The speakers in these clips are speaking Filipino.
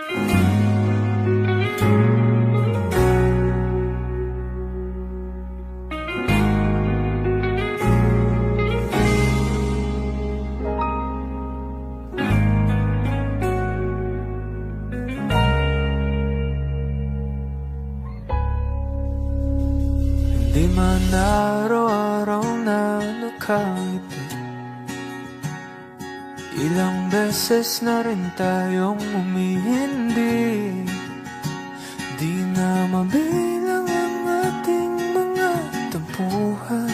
Di man araw-araw na nakangiti, ilang beses na rin tayong umihindi. Di na mabilang ang ating mga tampuhan,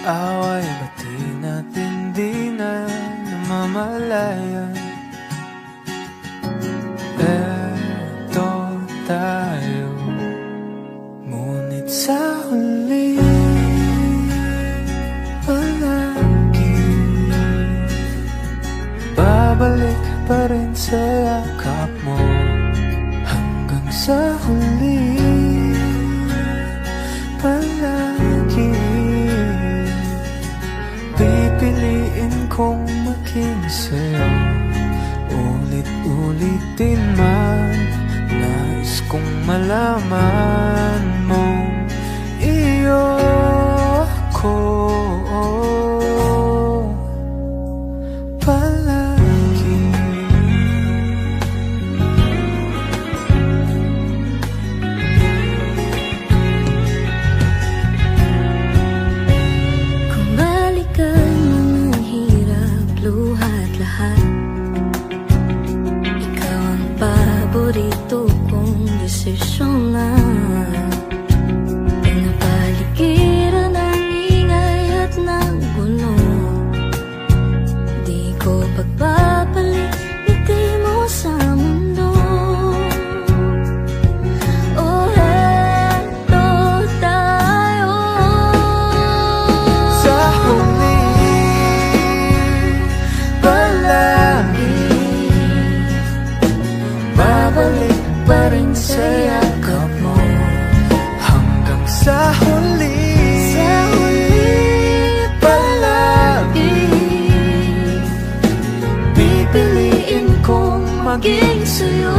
away bati natin di na namamalayan. Eto tayo, ngunit sa huli palagi babalik pa rin sa yakap mo. Hanggang sa huli palagi pipiliin kong maging sa'yo. Ulit-ulitin man, nais kong malaman mong iyo ako palagi. Kung balikan mga hirap, luha at lahat, ikaw ang paborito kong desisyon na. Pinapaligiran ng ingay at ng gulo, di ko pagbabalik ngiti mo sa mundo. Oh, eto tayo, Sa huli palagi babalik pa rin sa yakap mo. Hanggang sa huli palagi pipiliin kong maging sa'yo.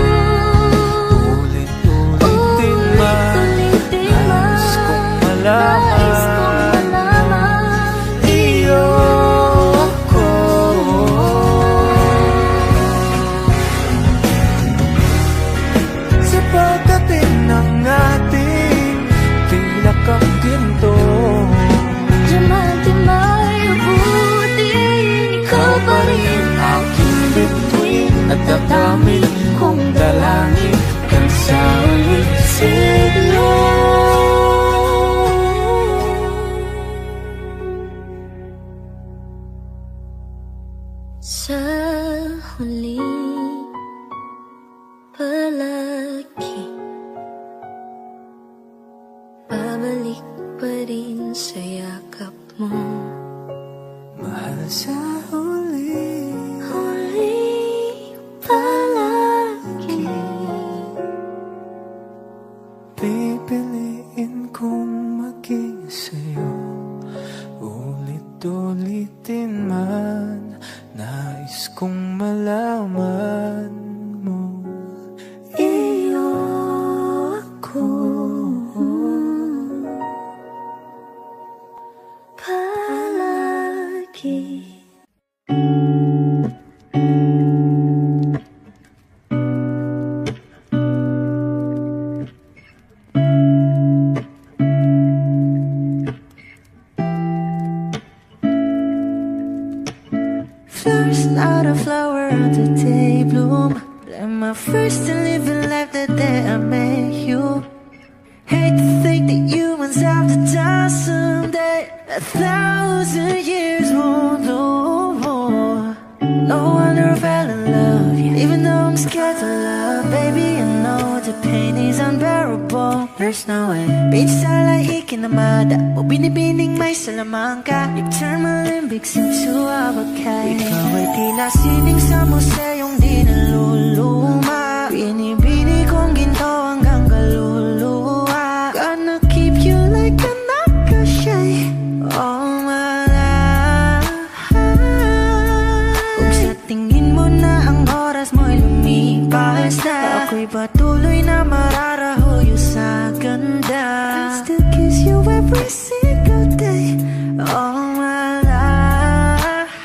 Ulit-ulitin man, nais kong malaman iyo ako. Sa pagdating ng ating pilak ang ginto, diamante may abutin, ikaw pa rin aking bituin at dadamit kong dalangin hanggang sa ulit siglo. sa huli palagi babalik pa rin sa yakap mo. Mahal sa huli Palagi pipiliin kong maging sa'yo. Ulit-ulitin man, nais kong malaman mo iyo ako palagi. Flowers, not a flower until they bloom. But I'm my first to live a life the day I met you. Hate to think that humans have to die someday. 1,000 years won't know more. No wonder I fell in love, yeah. Even though I'm scared to love, baby, I know the pain is unbearable. There's no way Pinsala ikinamada o binibining may salamang ka. You turn my limbics into abakay. Ikaw ay tila sining sa museyong di naluluma. Binibini kong ginto hanggang kaluluwa. Gonna keep you like a nakashay all my life. Kung sa tingin mo na ang oras mo'y lumipas, lumipas na, ako'y patuloy na mararahuyo sa ganda. I still kiss you every single day all my life.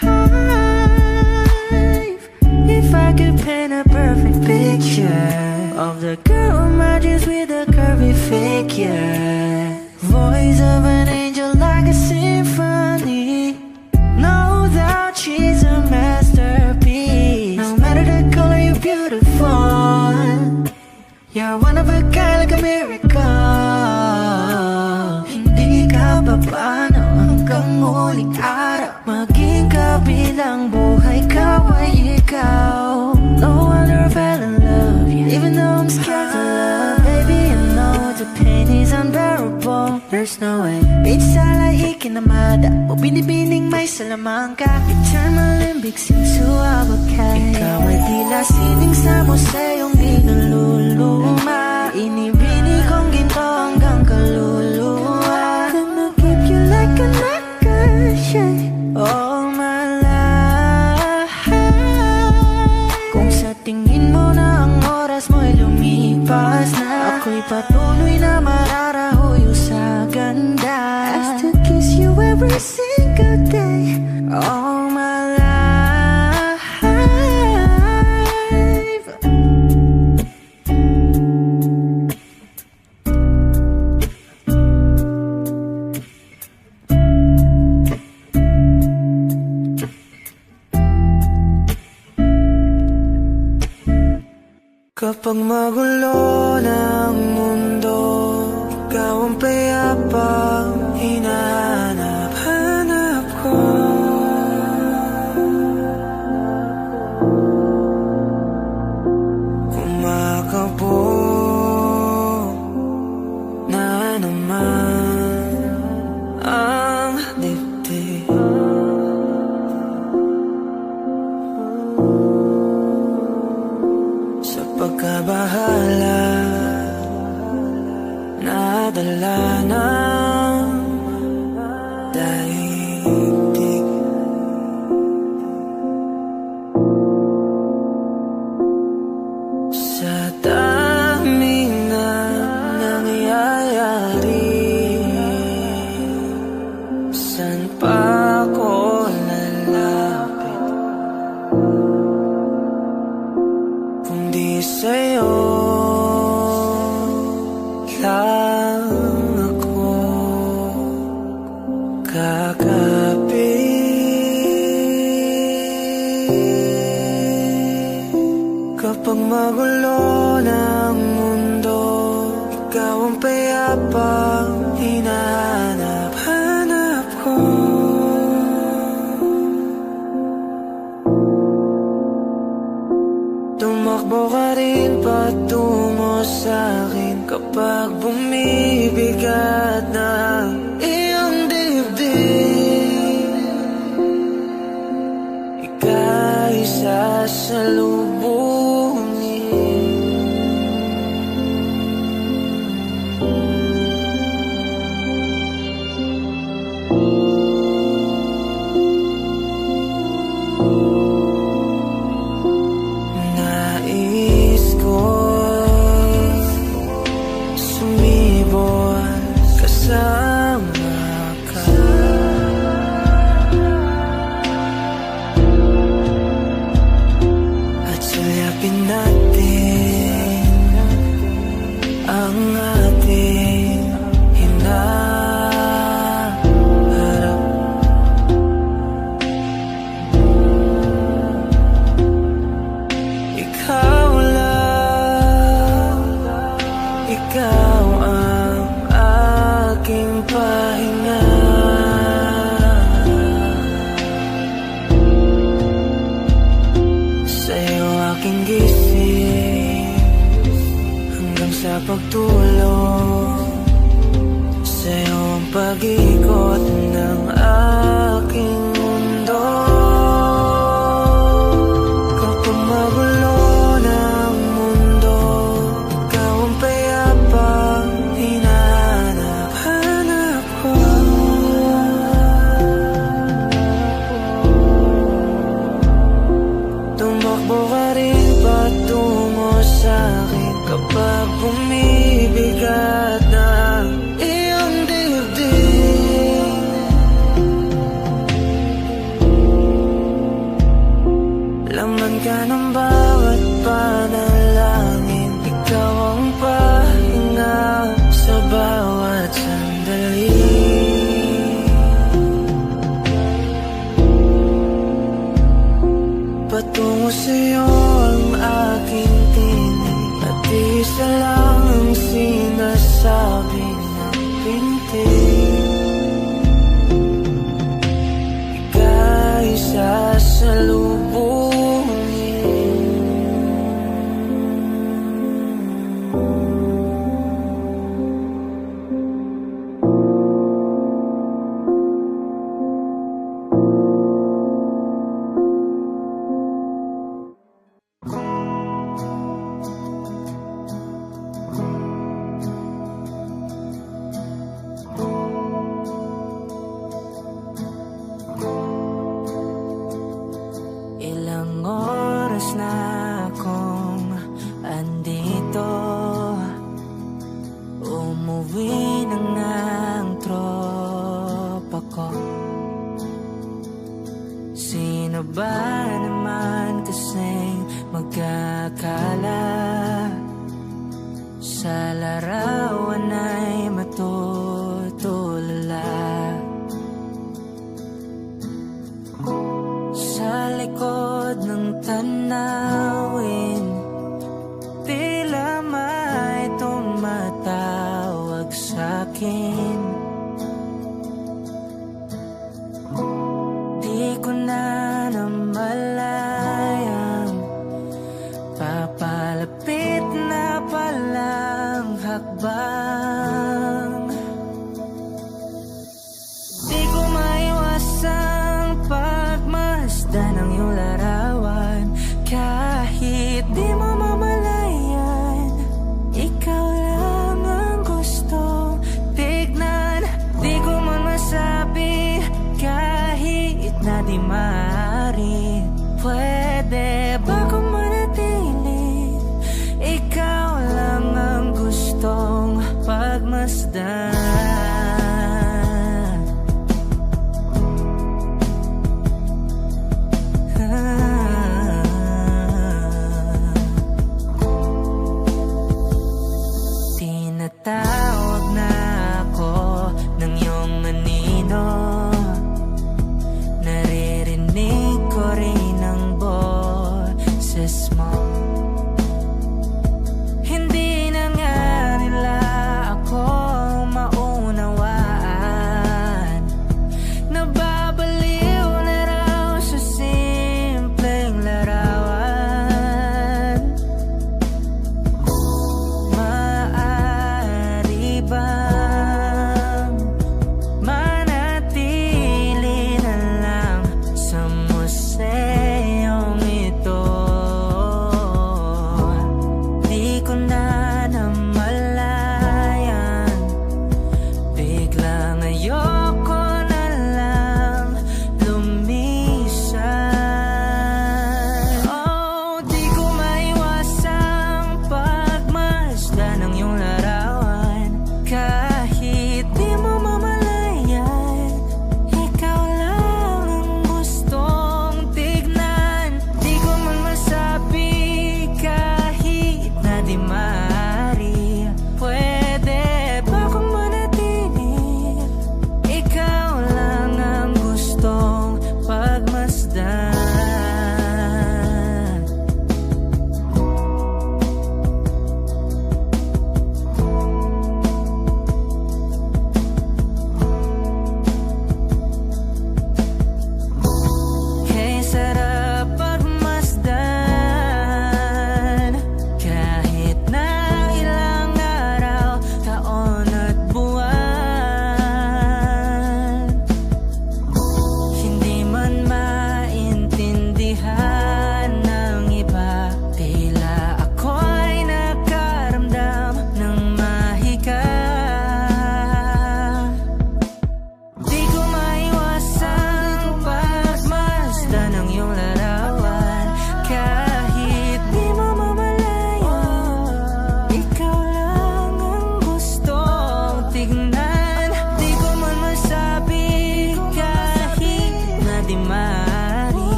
If I could paint a perfect picture of the girl on my dreams with a curvy figure, voice of an angel like a symphony, no doubt she's a masterpiece. No matter the color, you're beautiful. You're one of a kind, like a miracle. Hindi ka papaano hanggang muling araw, maging kabilang buhay ka ay ikaw. No wonder I fell in love, even though I'm scared to love. Baby, I know the pain is unbearable. There's no way Pinsala ikinamada o binibining may salamang ka. Eternal limbic simsuawag ka. Ikaw ay tila sining sa museyong di naluluma. Inibini kong ginto hanggang kaluluwa. Gonna keep you like a nakashay all my life. Kung sa tingin mo na ang oras mo'y lumipas na, ako'y patuloy na mararahuyo sa ganda. I still kiss you every single day all my life. Kapag magulo ng mundo, ikaw ang payapang hinahanap-hanap ko. Kumakabog na naman ang dibdib. Sa pagkabahala, nadala ng daigdig. Sa dami na nangyayari, saan pa ako lalapit kundi sa'yo lang ako kakapit. Kapag magulo ng mundo, ikaw ang payapang hinahanap-hanap ko. Tumakbo ka rin patungo sa'kin kapag bumibigat na iyong dibdib. Ika'y sasalubungin. Nais ko sumibol kasama ka. At sulyapin natin ang ating hinaharap. Ikaw lang, ikaw ang aking pahinga. Sa'yo aking gising hanggang sa pagtulog. Sa'yo ang pag-ikot ng aking mundo. Kapag magulo ng mundo, ikaw ang payapang hinahanap-hanap ko. Tumakbo ka rin patungo akala sa larawan ay matutulala. Sa likod ng tanawin, tila may tumatawag sa'kin. Di ko na namalayang papalapit na palang hakbang. Di ko maiwasang pagmasdan ng iyong larawan. Kahit di mo mamalayan, ikaw lang ang gusto tignan. Di ko man masabi kahit na di maaari. Pwede ba kung manatili? Ikaw lang ang gustong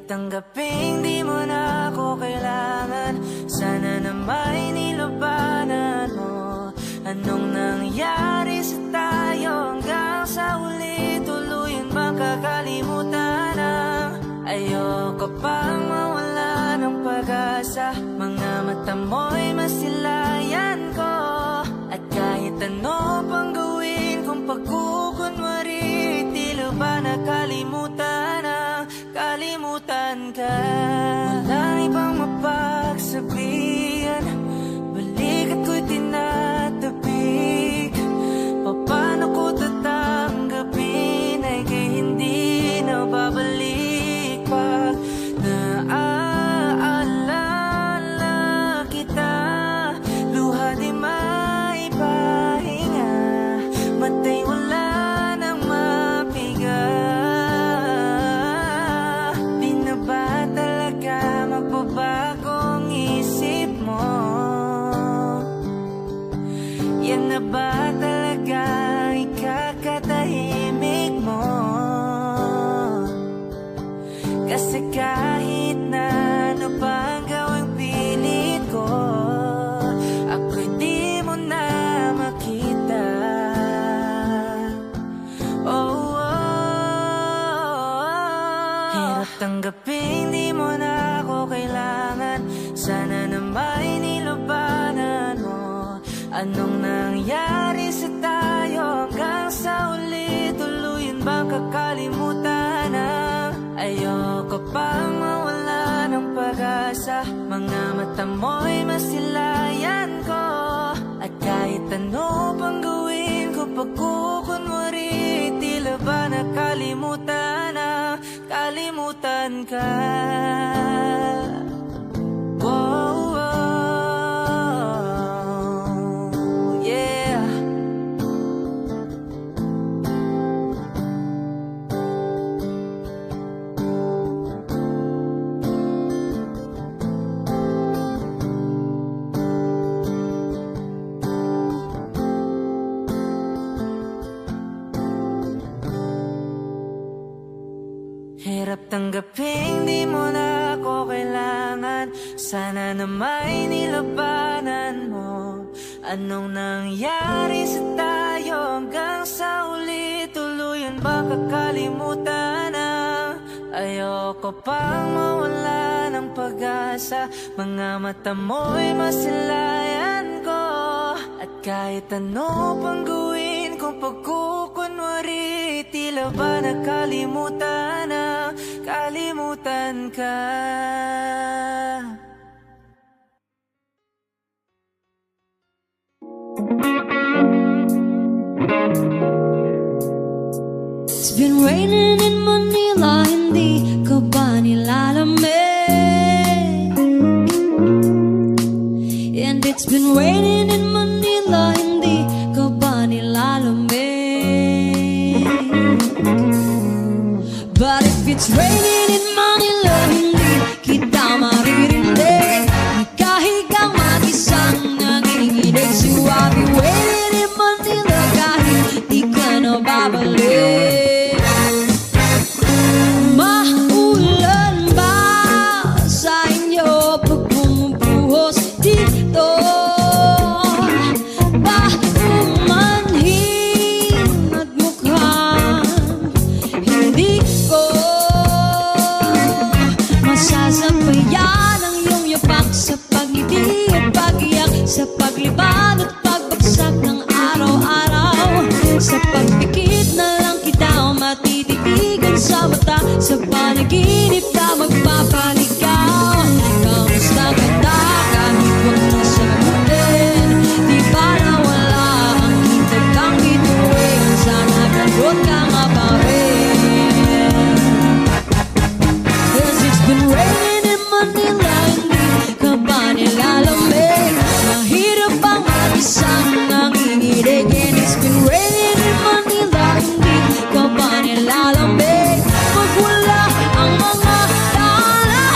tanggaping di mo na ako kailangan. Sana na may nilabanan mo. Anong nangyari sa tayo hanggang sa huli? Tuluyan bang kakalimutan na? Ayoko pang mawala ng pag-asa. Mga mata mo'y masilayan ko. At kahit ano pang gawin kung pagkukunwari, tila ba nakalimutan na? Kalimutan ka. Walang ibang mapagsabihan, balikat ko'y tinatabik. Paano ko tatanggapin ay kay hindi na babalik pag naaalala kita. Luha di maipahinga, matay wala nang mapiga. Di na ba talaga magbabagong isip mo? Yan na ba talaga ikakatahimik mo? Kasi kahit na ano pang gawing pilit ko, ako'y di mo na makita. Oh, hirap tanggapin di mo na ako kailangan. Sana na may nilabanan mo. Anong nangyari sa tayo hanggang sa uli? Tuluyan bang kakalimutan na? Ayoko pang mawala ng pag-asa. Mga mata mo'y masilayan ko. At kahit ano pang gawin ko pagkukunwari, tila ba nakalimutan na? Kalimutan ka. Whoa, yeah. Hirap tanggapin di mo na ako kailangan. Sana na may nilabanan mo. Anong nangyari sa tayo hanggang sa uli? Tuluyan bang kakalimutan na? Ayoko pang mawala ng pag-asa. Mga mata mo'y masilayan ko. At kahit ano pang gawin kung pagkukunwari, tila ba nakalimutan na? Kalimutan ka. It's been raining in Manila, hindi ka ba nilalamig? And it's been raining in Manila, hindi ka ba nilalamig? But if it's raining in Manila, hindi kita maririnig. Nagkahigang mag-isang nanginginig. So I'll be waiting in Manila kahit di ka na babalik. Maulan ba sa inyo pag bumubuhos dito? Ba umanhin at mukhang hindi ko masasabayan ang iyong yapak sa pag-ibig at pag-iyak, sa paglibad at pagbagsak ng araw-araw. Sa pagpikit na lang kita matititigan sa mata. Sa panaginip ka magpapaligaw. Kamusta ka na kahit wag na sagutin? Di ba na wala ang hintag kang bituin? Sana gano'n ka nga pa rin. 'Cause it's been raining in Manila, hindi ka ba nilalamig? Mahirap bang mag-isang nanginginig? And it's been raining in Manila, hindi ka ba nilalamig? Pag wala ang mga tala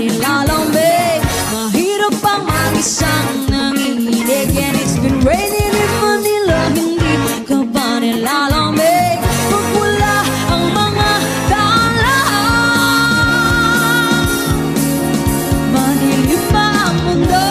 nilalamig. Mahirap pang mag-isang nanginginig. And it's been raining in Manila, hindi ka ba nilalamig? Pag wala ang mga daan, madilim pa ang mundo.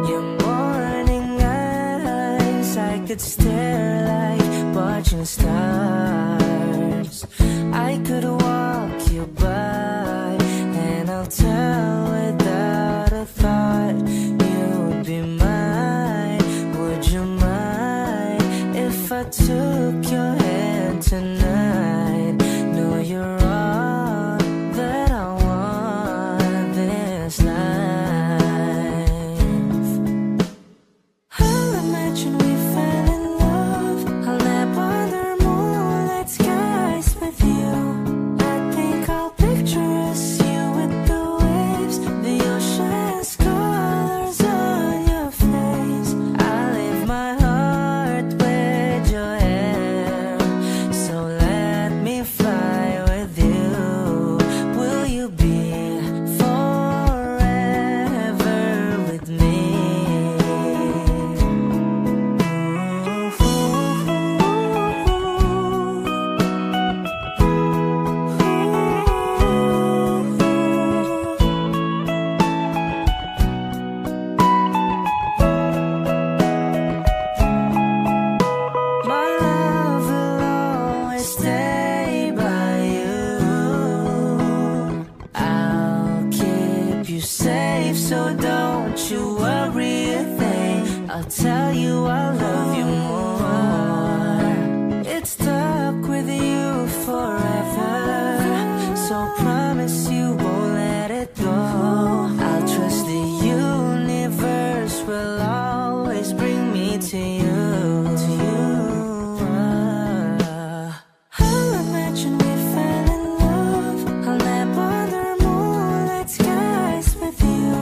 Your morning eyes, I could stare like watching stars. I could walk you by, and I'll tell without a thought you would be mine. Would you mind if I took your hand tonight? No, you're all that I want this life. I'll imagine we fell in love. I'll nap under moonlight skies with you. I think I'll picture us, you with the waves, the ocean's colors on your face. I leave my heart with your hair, so let me fly with you. Will you be forever with me? My love will always stay by you. I'll keep you safe, so don't you worry a thing. I'll tell you I love you more. It's stuck with you forever, so promise you won't let it go. I'll trust the universe will always bring me to you. I'll imagine we fell in love. I'll nap under moonlight skies with you.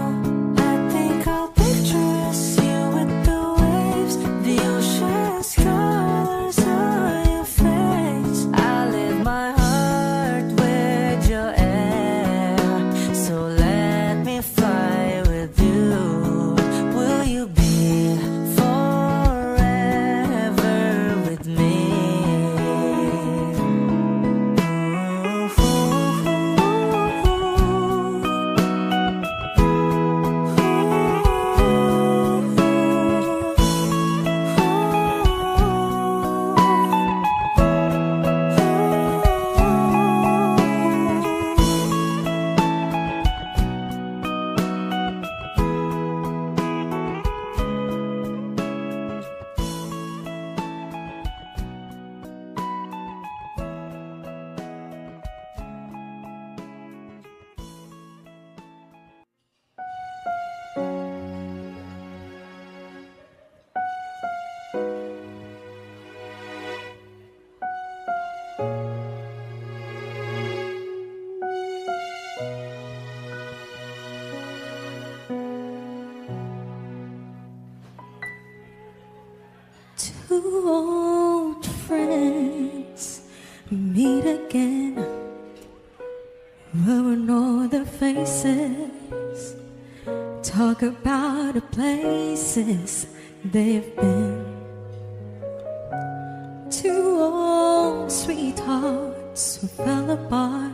I think I'll picture us, you with the waves, the ocean's colors on your face. I live my heart with your air, so let me fly with you. Will you be forever with me? Two old friends meet again, rubbing all their faces, talk about the places they've been. Two old sweethearts who fell apart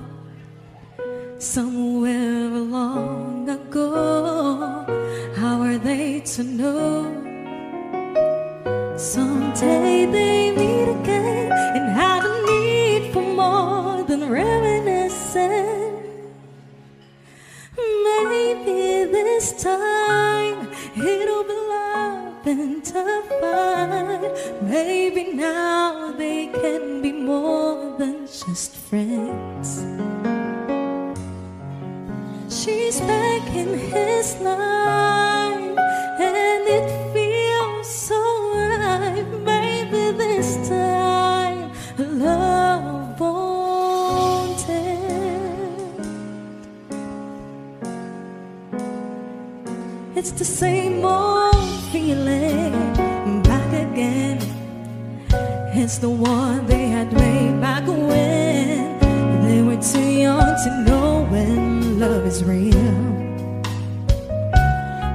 somewhere long ago. How are they to know? Someday they meet again and have a need for more than reminiscing. Maybe this time it'll be love and divine. Maybe now they can be more than just friends. She's back in his life and it feels so the same old feeling back again. It's the one they had way back when they were too young to know when love is real.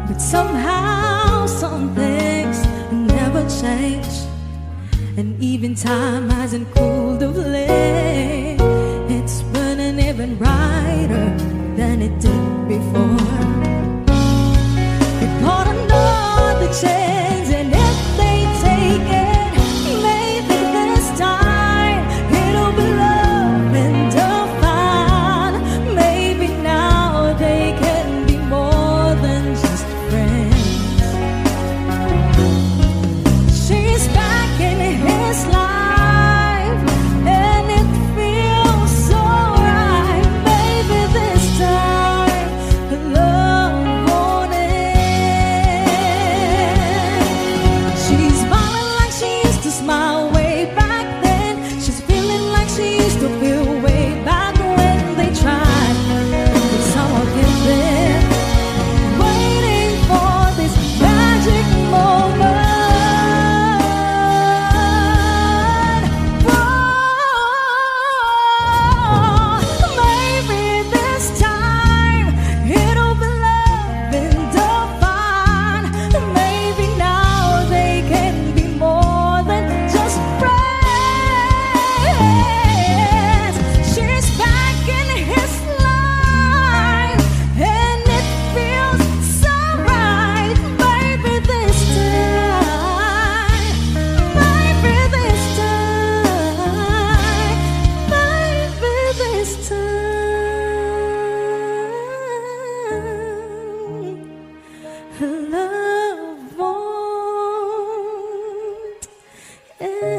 But somehow some things never change, and even time hasn't cooled of late. It's burning even brighter than it did before. They bought another chance, and if they take it, maybe this time it'll be love and divine. Maybe now they can be more than just friends. She's back in his life, and it feels so right. Maybe this time love won't end. She's smiling like she used to smile way back then. She's feeling like she used to feel way back when they tried. But some of them been waiting for this magic moment. Maybe this time it'll be love and divine. Maybe now they can be more than just friends. She's back in his life, and it feels so right. Maybe this time, maybe this time, maybe this time, love won't end.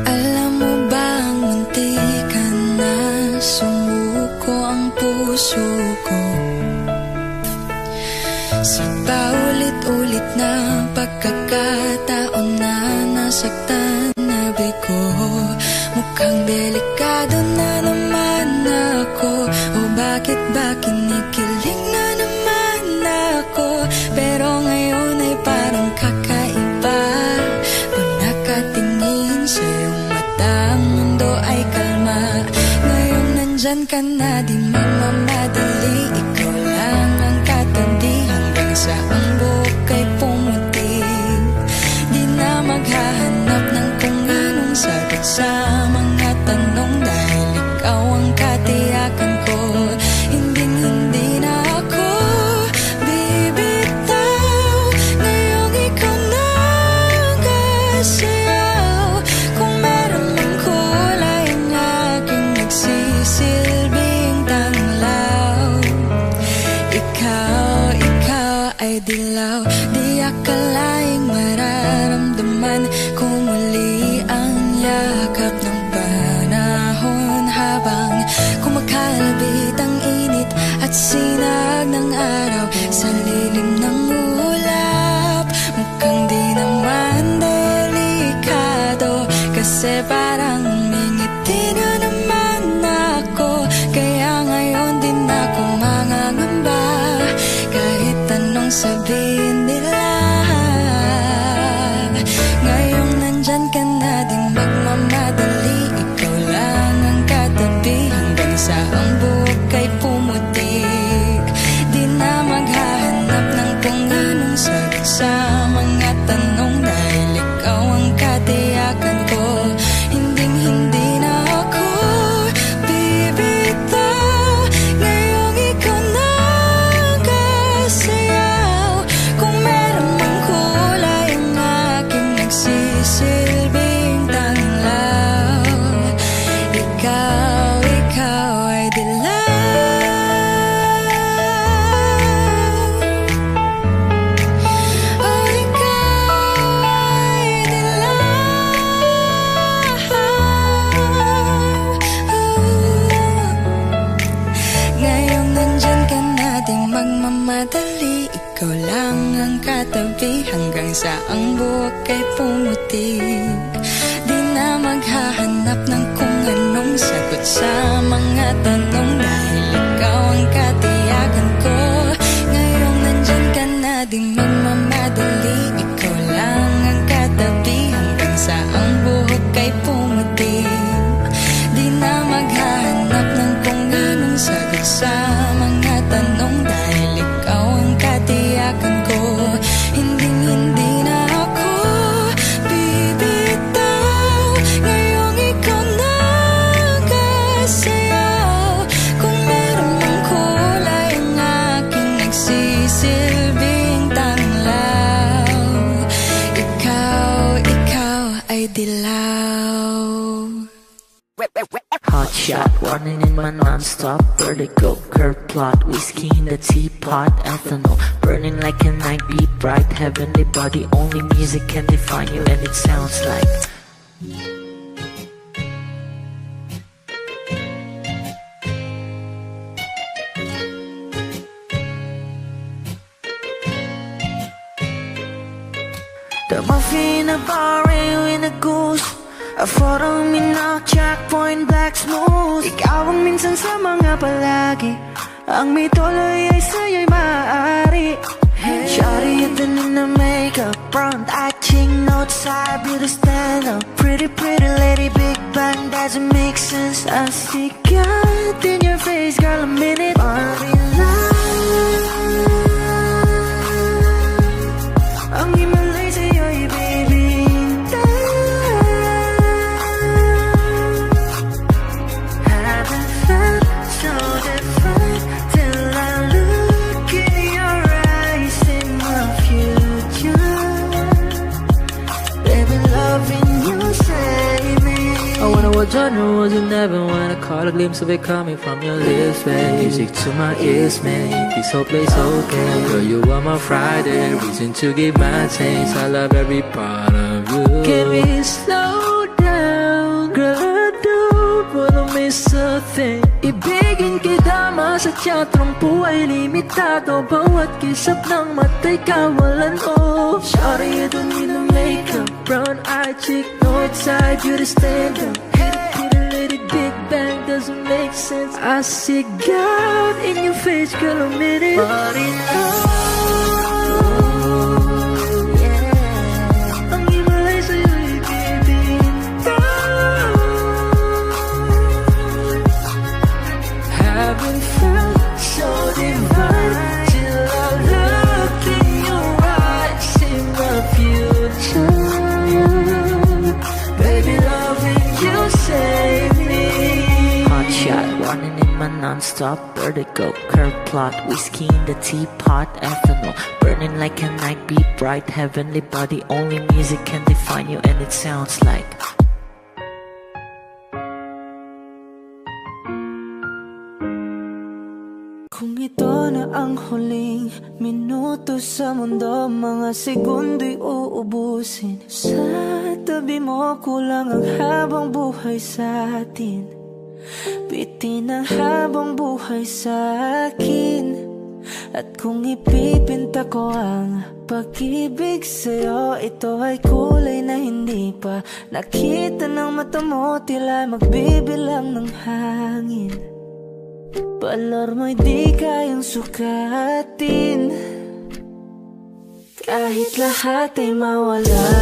Alam mo bang muntikan na sumuko ang puso ko sa paulit-ulit na pagkakataon na nasaktan na bigo. Mukhang delikado na naman ako, o bakit ba kinikilig na naman ako? Pero ngayon ay parang kakaiba. Pag nakatingin sa iyong mata, ang mundo ay kalma. Ngayon nandyan ka na, di magmamadali. Ikaw lang ang katabi hanggang sa ang buhok ay pumutik. Di na maghahanap ng kung anong sagot sa mga tanong, dahil ikaw ang katiyakan ko. Hinding-hindi na ako bibitaw. Ngayong ikaw na ang kasayaw. Kung meron mang kulay ang aking nagsisilbing tanglaw, ikaw ay dilaw. Di akalaing mararamdaman ko muli ang yakap ng panahon, habang kumakalabit ang init at sinag ng araw sa lilim ng ulap. Mukhang di naman delikado, kasi parang umingiti na naman ako. Kaya ngayon din ako mangangamba, kahit anong sabihin nila. Ngayong nandyan ka na, di magmamadali. Ikaw lang ang katabi hanggang sa ang buhok ay pumutik. Di na maghahanap ng kung anong sagot sa mga tanong, dahil ikaw ang katiyakan ko. Hinding-hindi na ako bibitaw. Ngayong ikaw na ang kasayaw. nagmamadali, ikaw lang ang katabi hanggang sa ang buhok ay pumuti. Di na maghahanap ng kung anong sagot sa mga tanong, dahil ikaw ang katiyakan ko. Ngayong nandyan ka na, di nagmamadali, ikaw lang ang katabi hanggang sa ang buhok ay pumuti. Di na maghahanap ng kung anong sagot sa mga tanong, dahil ikaw ang katiyakan ko. Hindi na ako bibitaw, ngayong ikaw nakasayaw. Kung meron mang kulay ang aking nagsisilbing tanglaw, ikaw ay dilaw. Hot shot, running in my non-stop vertigo. Curve plot, whiskey in the teapot. Ethanol, burning like a night beat. Bright, heavenly body. Only music can define you, and it sounds like the muffin, a bar, in a goose. A photo mina, checkpoint, black smooth. Ikaw ang minsan sa mga palagi, ang may tuloy ay sa'yo'y maaari. Shawty, ito na makeup, front eye, cheek, note side, beauty stand up. Pretty lady, big bang, doesn't make sense. I see God in your face, girl, a minute. Body love, ang himalay sa'yo'y baby. Genre was you never when I caught a glimpse of it coming from your lips, man. Music to my ears, man. This whole place okay. Girl, you are my Friday, reason to give my taste. I love every part of you. Can we slow down, girl? I don't wanna miss a thing. Ibigin kita sa teatrong buhay limitado. Bawat kisap ng mata'y kawalan mo. Shawty, you don't need no makeup, brown eye, cheek, north side, beauty stand up. Big bang doesn't make sense. I see God in your face, girl, a minute. Body love, yeah. Ang himalay sa'yo'y bibitaw. Haven't felt so divine till I look in your eyes, see my future. Baby, loving you save me. Hot shot, running in my non-stop vertigo. Curve plot, whiskey in the teapot. Ethanol, burning like a night beat. Bright, heavenly body. Only music can define you, and it sounds like kung ito na ang huling minuto sa mundo, mga segundo'y uubusin. Sa tabi mo, kulang ang habang buhay sa atin. Bitin ang habang buhay sa akin. At kung ipipinta ko ang pag-ibig sa'yo, ito ay kulay na hindi pa nakita ng mata mo, tila magbibilang ng hangin. Balor mo'y di kayang sukatin, kahit lahat ay mawala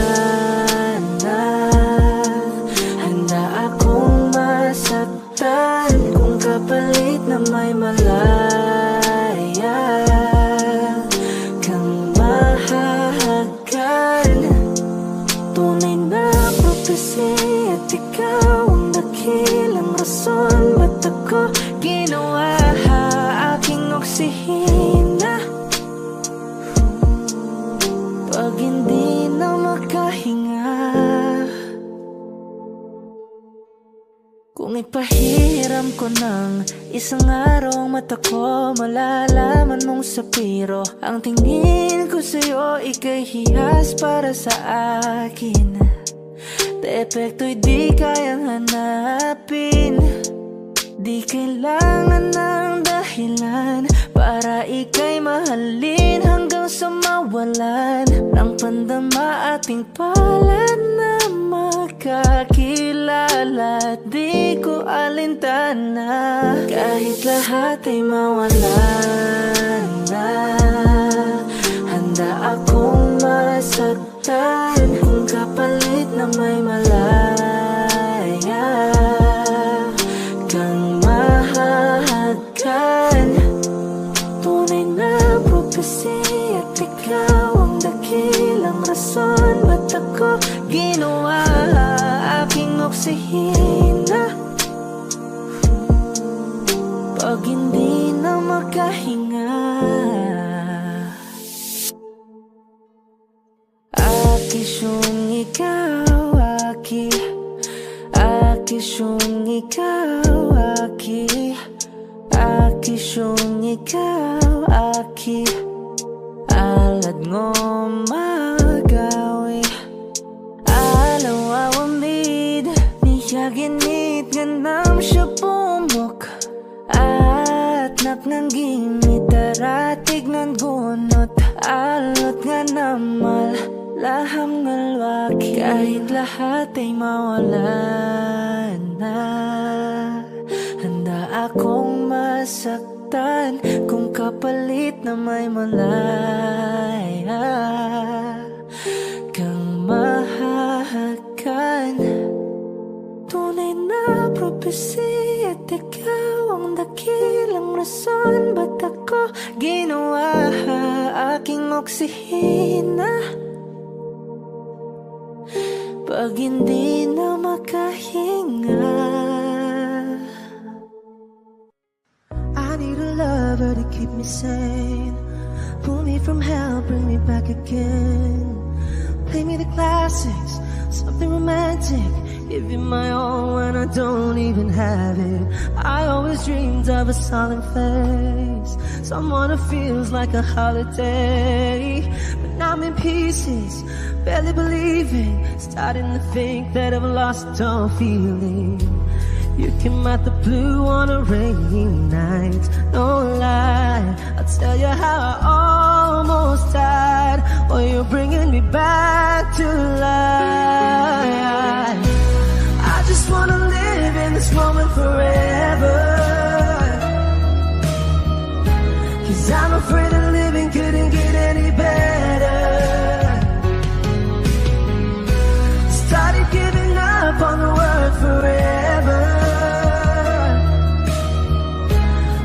na. Handa akong masaktan kung kapalit na may malaya kang mahahagan. Tunay na prophecy at ikaw ang dakilang rason ba't ako ginawa aking oksihina. Pag hindi na makahinga, kung ipahiram ko ng isang araw mata ko, malalaman mong sapiro. Ang tingin ko sa'yo, ika'y hiyas para sa akin. Depekto'y di kayang hanapin. Di kailangan ng dahilan para ika'y mahalin hanggang sa mawalan ng pandama ating palad na magkakilala. Di ko alintana kahit lahat ay mawalan na. Handa akong masaktan kung kapalit na may malaya kang mahahagkan. Tunay na prophecy at ikaw ang dakilang rason ba't ako ginawa aking oksihina pag hindi na makahinga. Akisyong ikaw, aki. Akisyong ikaw, aki. Akisyong ikaw, aki. Alad ngo magawi alaw awamid niya ginit ganam siya pumok at naknangging itaratig ng gunot alot nga namal laham ngalwaki kahit lahat ay mawalan na. Handa akong masaktan kung kapalit na may malaya kang mahahagkan. Tunay na prophecy at ikaw ang dakilang rason ba't ako ginawa aking oksihina pag hindi na makahinga. I need a lover to keep me sane, pull me from hell, bring me back again. Play me the classics, something romantic, give you my all when I don't even have it. I always dreamed of a solid face, someone who feels like a holiday. But now I'm in pieces, barely believing, starting to think that I've lost all feeling. You came out the blue on a rainy night, no lie, I'll tell you how I almost died. Well, you're bringing me back to life. I just wanna live in this moment forever, 'cause I'm afraid that living couldn't get any better. Started giving up on the word forever,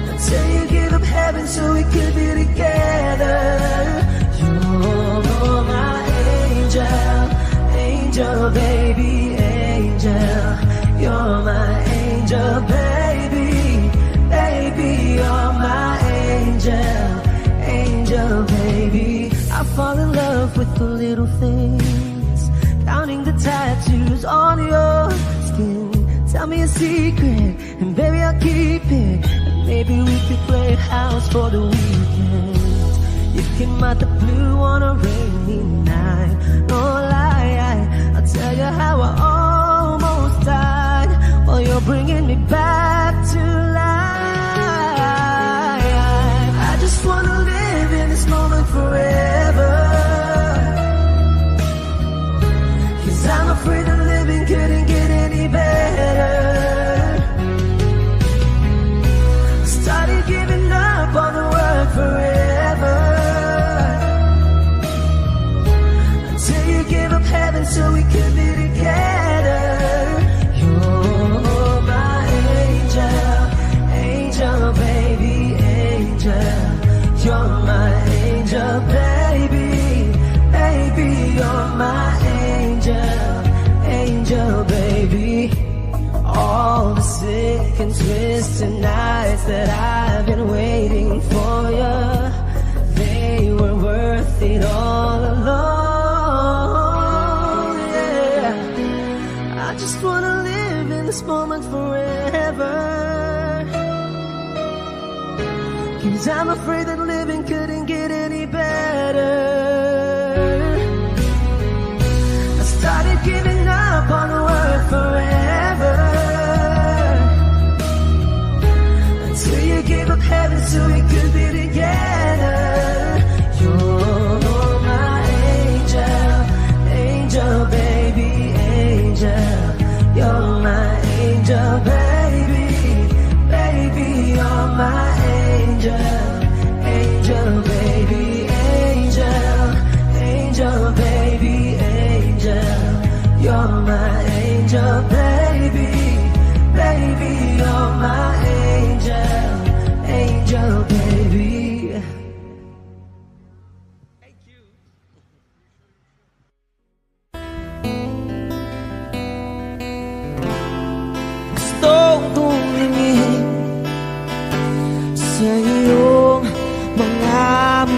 until you give up heaven so we could be together. You're my angel, angel baby, angel. You're my angel baby, baby. You're my angel, angel baby. I fall in love with the little things, counting the tattoos on your skin. Tell me a secret, and baby I'll keep it. And maybe we could play house for the weekend. You came out the blue on a rainy night, no lie, I'll tell you how I almost died. Well, you're bringing me back to life. I just wanna live in this moment forever, 'cause I'm afraid that living couldn't get any better. Started giving up on the word forever, until you give up heaven so we could be together. You're my angel, angel baby, angel. You're my angel baby, baby. You're my angel, angel baby. All the sick and twisted nights that I've been waiting for you, they were worth it all alone. Yeah, I just wanna live in this moment forever, 'cause I'm afraid that living couldn't get any better. I started giving up on the word forever,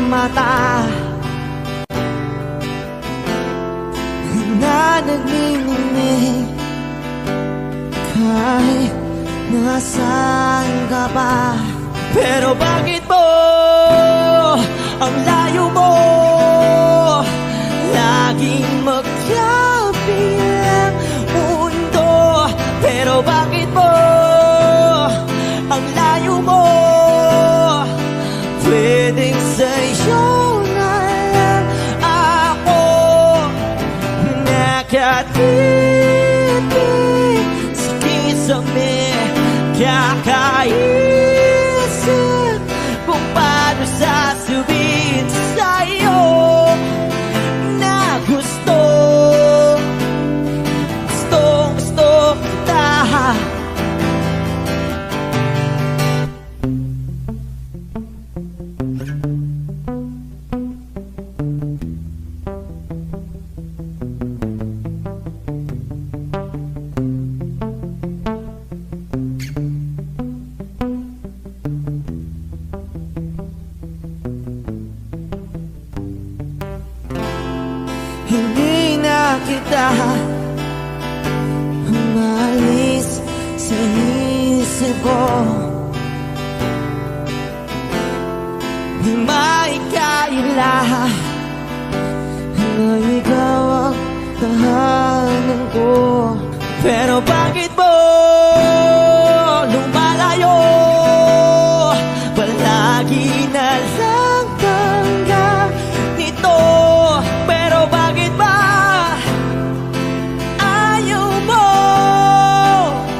mata na nagniningning kahit nasaan ka pa. Pero bakit mo ang layo mo laging magkabilang mundo? Pero bakit mo ang layo mo pwedeng sa'yo na lang ako nakatitig sa kisame? Kakaisip kung paano sasabihin sa'yo na gusto kita. Hindi na kita umalis sa isip ko. Di maikaila na ikaw ang tahanan ko. Pero bakit mo lumalayo? Palagi na lang hanggang nito. Pero bakit ba ayaw mo?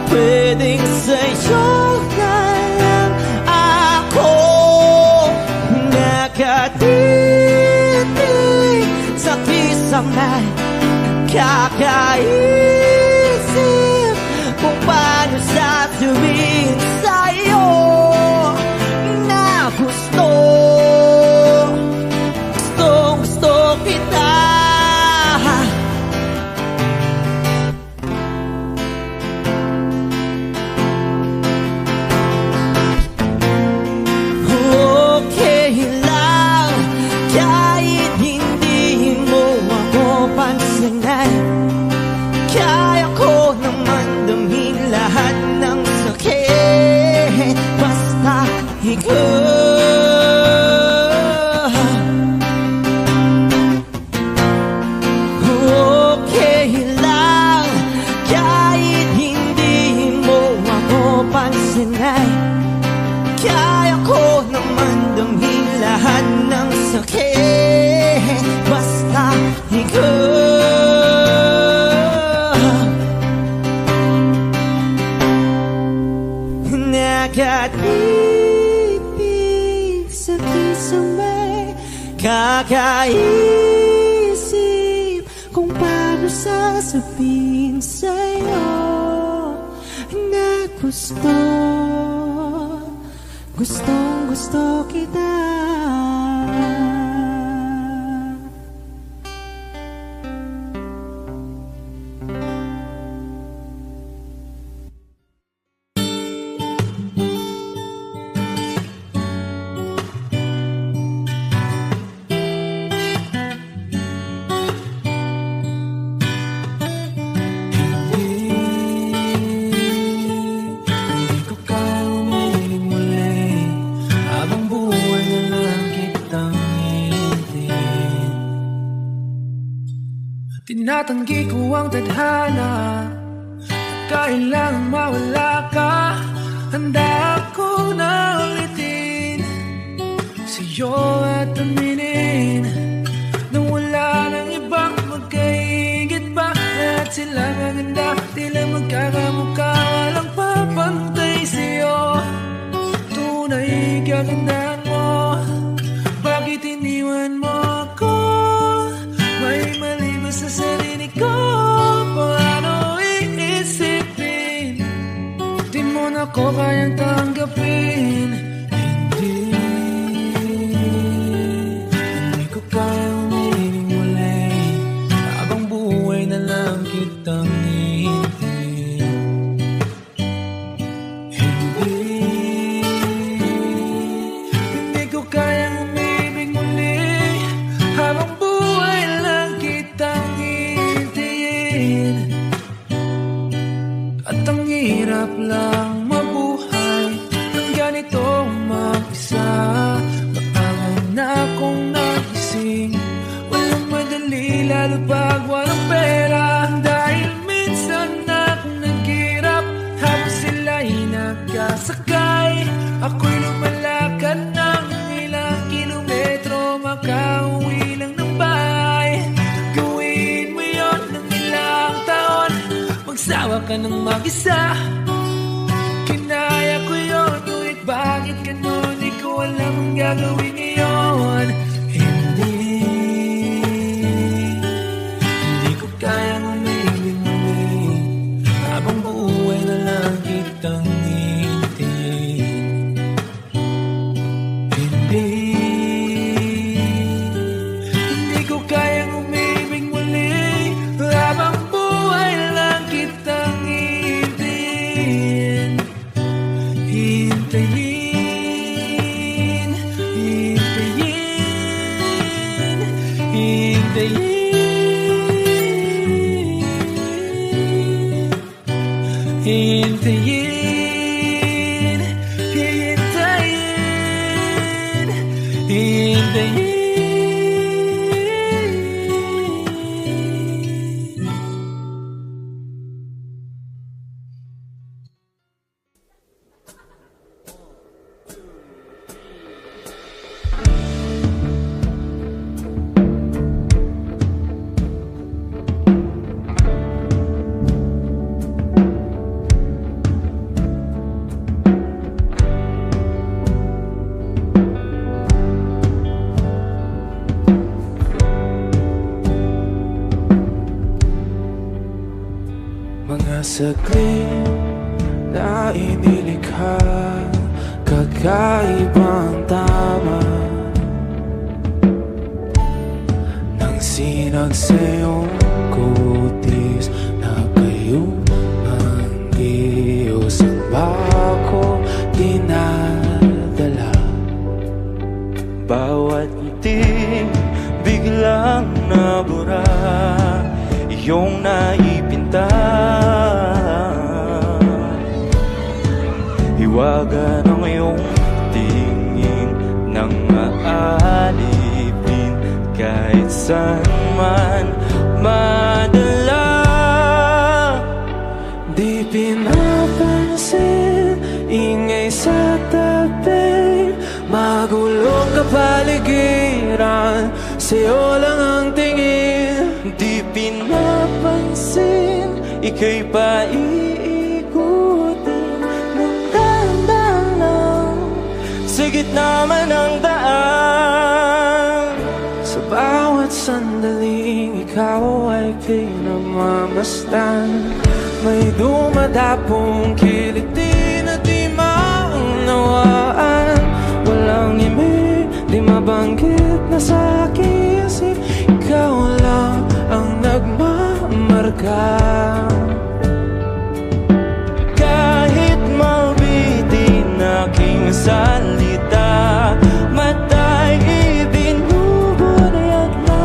Pwedeng sa'yo na lang ako nakatitig sa kisame. Kakaisip kung paano sasabihin sa'yo na gusto kita. Okay lang kahit hindi mo ako pansinin. Kaya ko naman damhin lahat ng sakit basta ikaw. Okay lang kahit hindi mo ako pansinin. Kaya ko naman damhin lahat ng sakit basta ikaw. Nakatipig sa kisame. Kakaisip kung paano sasabihin sa'yo na gusto kita. Tinatanggi ko ang tadhana at kailangan mawala ka. Handa ako na ulitin sa'yo at aminin na wala nang ibang magkaigit pa. At sila maganda, tila magkakamukha, walang papantay sa'yo. Tunay kagandahan mo, bakit iniwan mo ako? May mali ba sa sarili ko? Paano iisipin? Di mo na ko kayang tanggapin. Hindi ko kayang umiling muli habang buhay na lang kitang hihintayin. Hindi ko kayang umibig muli mag-isa. Kinaya ko yun, ngunit bakit ganun? Di ko alam ang gagawin ngayon. Hindi ko kayang umibig muli, habang buhay na lang kitang hihintayin. Hindi ko kayang umibig muli, habang buhay na lang kitang hihintayin. Hintayin, hintayin, hintayin, hintayin, hintayin, hintayin. Mga saglit na inilikha, kakaibang tama nang sinag sa iyong kutis na kayo ang Diyos. Ang bako dinadala, bawat ngiti biglang nabura, iyong naipinta. Hiwaga ng iyong tingin nang maalipin, kahit saan man madala. Di pinapansin, ingay sa tabi, magulong kapaligiran, sa'yo lang ang tingin. Di pinapansin, ika'y paiikutin ng dahan-dahan lang, sa gitna man ng daan. Sa bawat sandaling ikaw ay pinamamasdan, may dumadapong kiliti na di maunawaan. Walang imig, di mabanggit na sa aking isip, ikaw lang ang nagmamarka. Kahit mabitin aking salita, mata'y ibinubunayat na,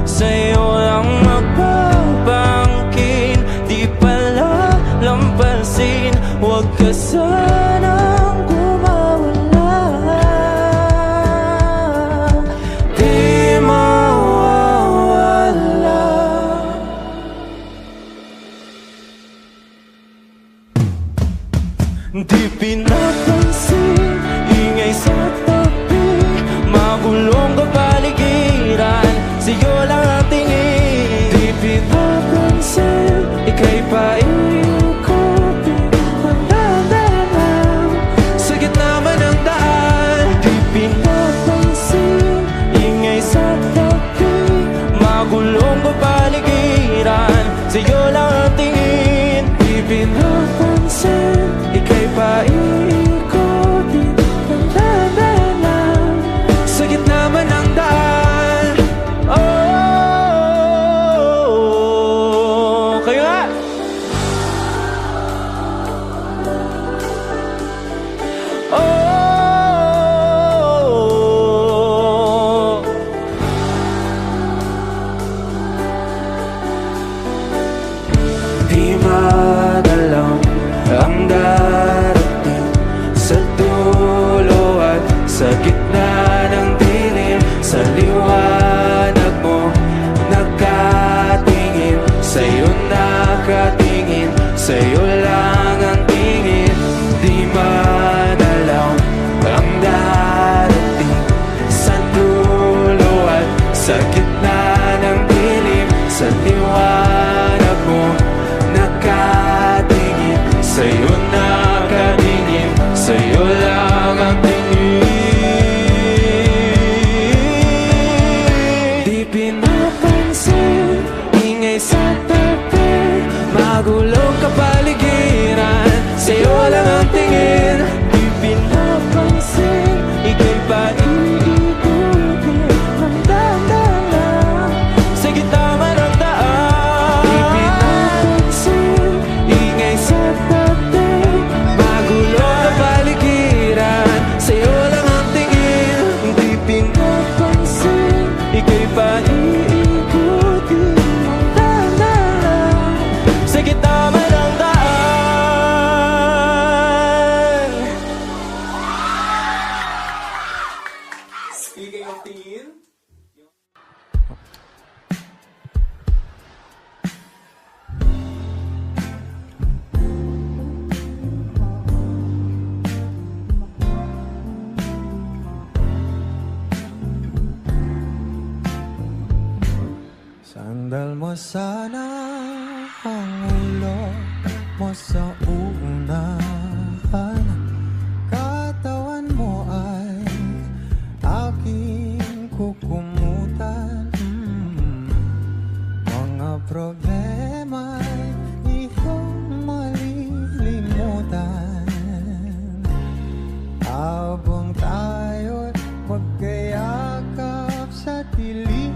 sa'yo lang magbabangkin. Di pala lampasin, huwag ka sanang kumawala. Di mawawala. Di pinapansin, ingay sa tabi, magulong kapaligiran, sa'yo lang ang tingin. Di pinapansin, ika'y paiikutin ng dahan-dahan, sa gitna man ng daan. Di pinapansin, ingay sa tabi, magulong kapaligiran, sa'yo lang ang tingin. Di pinapansin, ika'y paiikutin ng dahan-dahan, sa gitna man ng daan. Oh, kayo nga! Oh, di madalam ang darating sa dulo at sa gitna ng dilim. Sa liwanag mo nakatingin, sa'yo nakatingin, sa'yo lang ang tingin. Di madalaw ang darating sa dulo at sa gitna ng dilim. Sa liwanag mo nakatingin, Speaking of tingin, sandal mo sana ang ulo mo sa unahan. Katawan mo ay aking kukumutan. Mga problema'y iyong malilimutan. Habang tayo'y magkayakap sa dilim,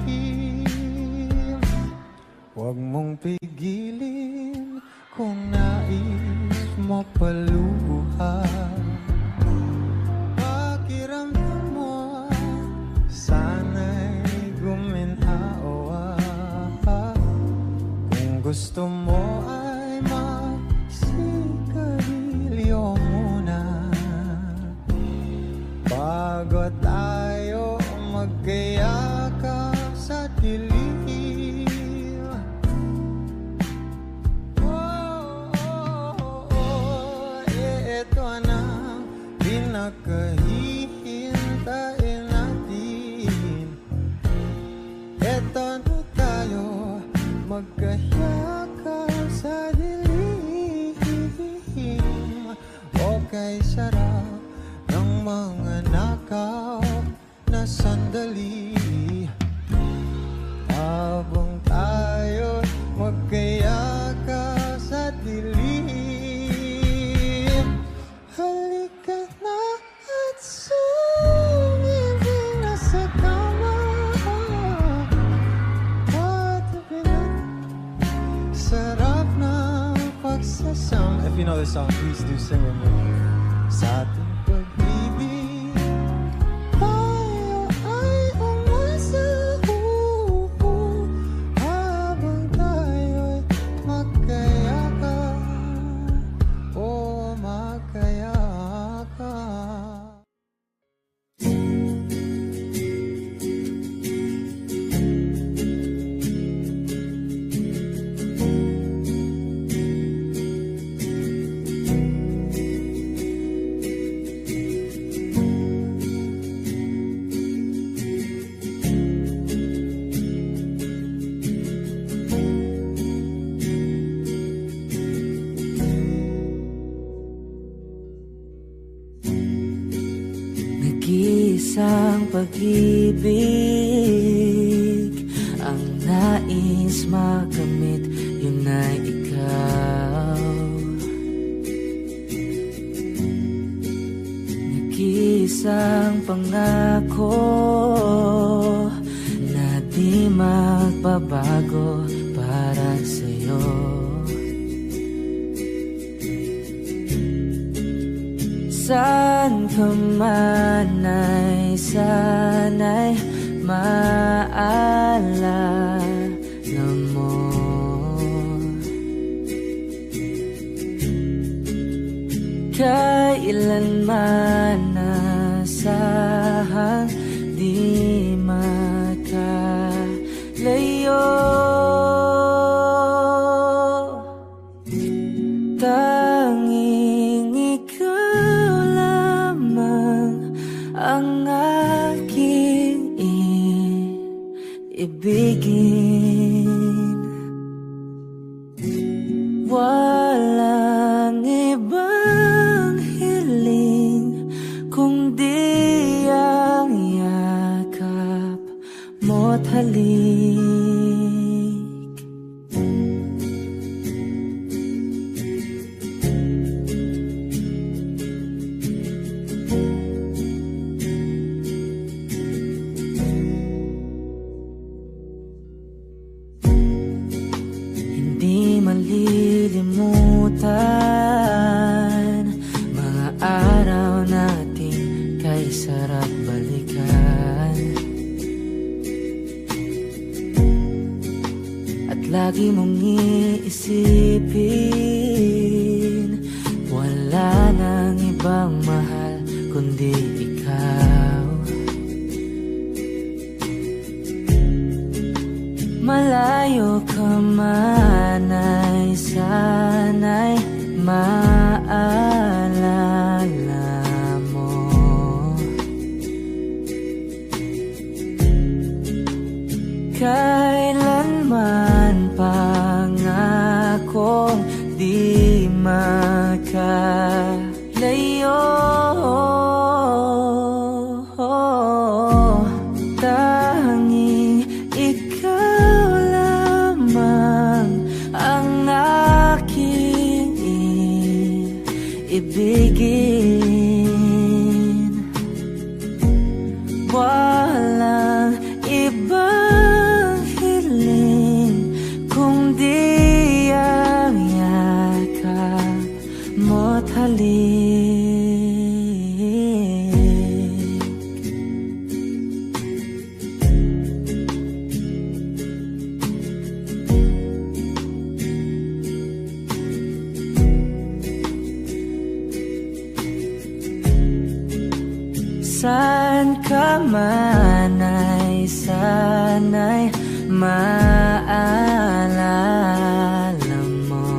huwag mong pigilin kung nais mo paluha. Pakiramdam mo sana'y guminhawa. Kung gusto mo ay magsigarilyo muna bago tayo magkayakap sa dilim. Ito na pinakahihintayin natin. Ito na tayo magkayakap sa dilim. Okay, sarap ng mga nakaw na sandali. Habang tayo magkayakap sa dilim, halika na at sumibig na sa kama. Patabi na, sarap ng pagsasama. If you know this song, please do sing with me. Sa ating pag-ibig tayo ay umasa. Habang tayo'y magkayakap, o magkayakap. Nag-iisang pag-ibig ang nais makamit, yun ay ikaw. Nag-iisang pangako na di magbabago para sa'yo. Saan ka man ay sana'y maalala mo. Kailanman nasahang di makalayo. Tanging ikaw lamang ang aking ibigin. Walang ibang hiling kundi ang yakap mo't halik. Hindi malilimutan mga araw natin kay sarap balikan. At lagi mong iisipin, wala nang ibang mahal kundi ikaw. Malayo ka man ay sana'y maalala mo. Kailanman pangakong di makalayo. Tanging ikaw lamang ang aking ibigin. Walang ibang hiling kundi ang yakap mo't halik. Saan ka man ay sana'y maalala mo.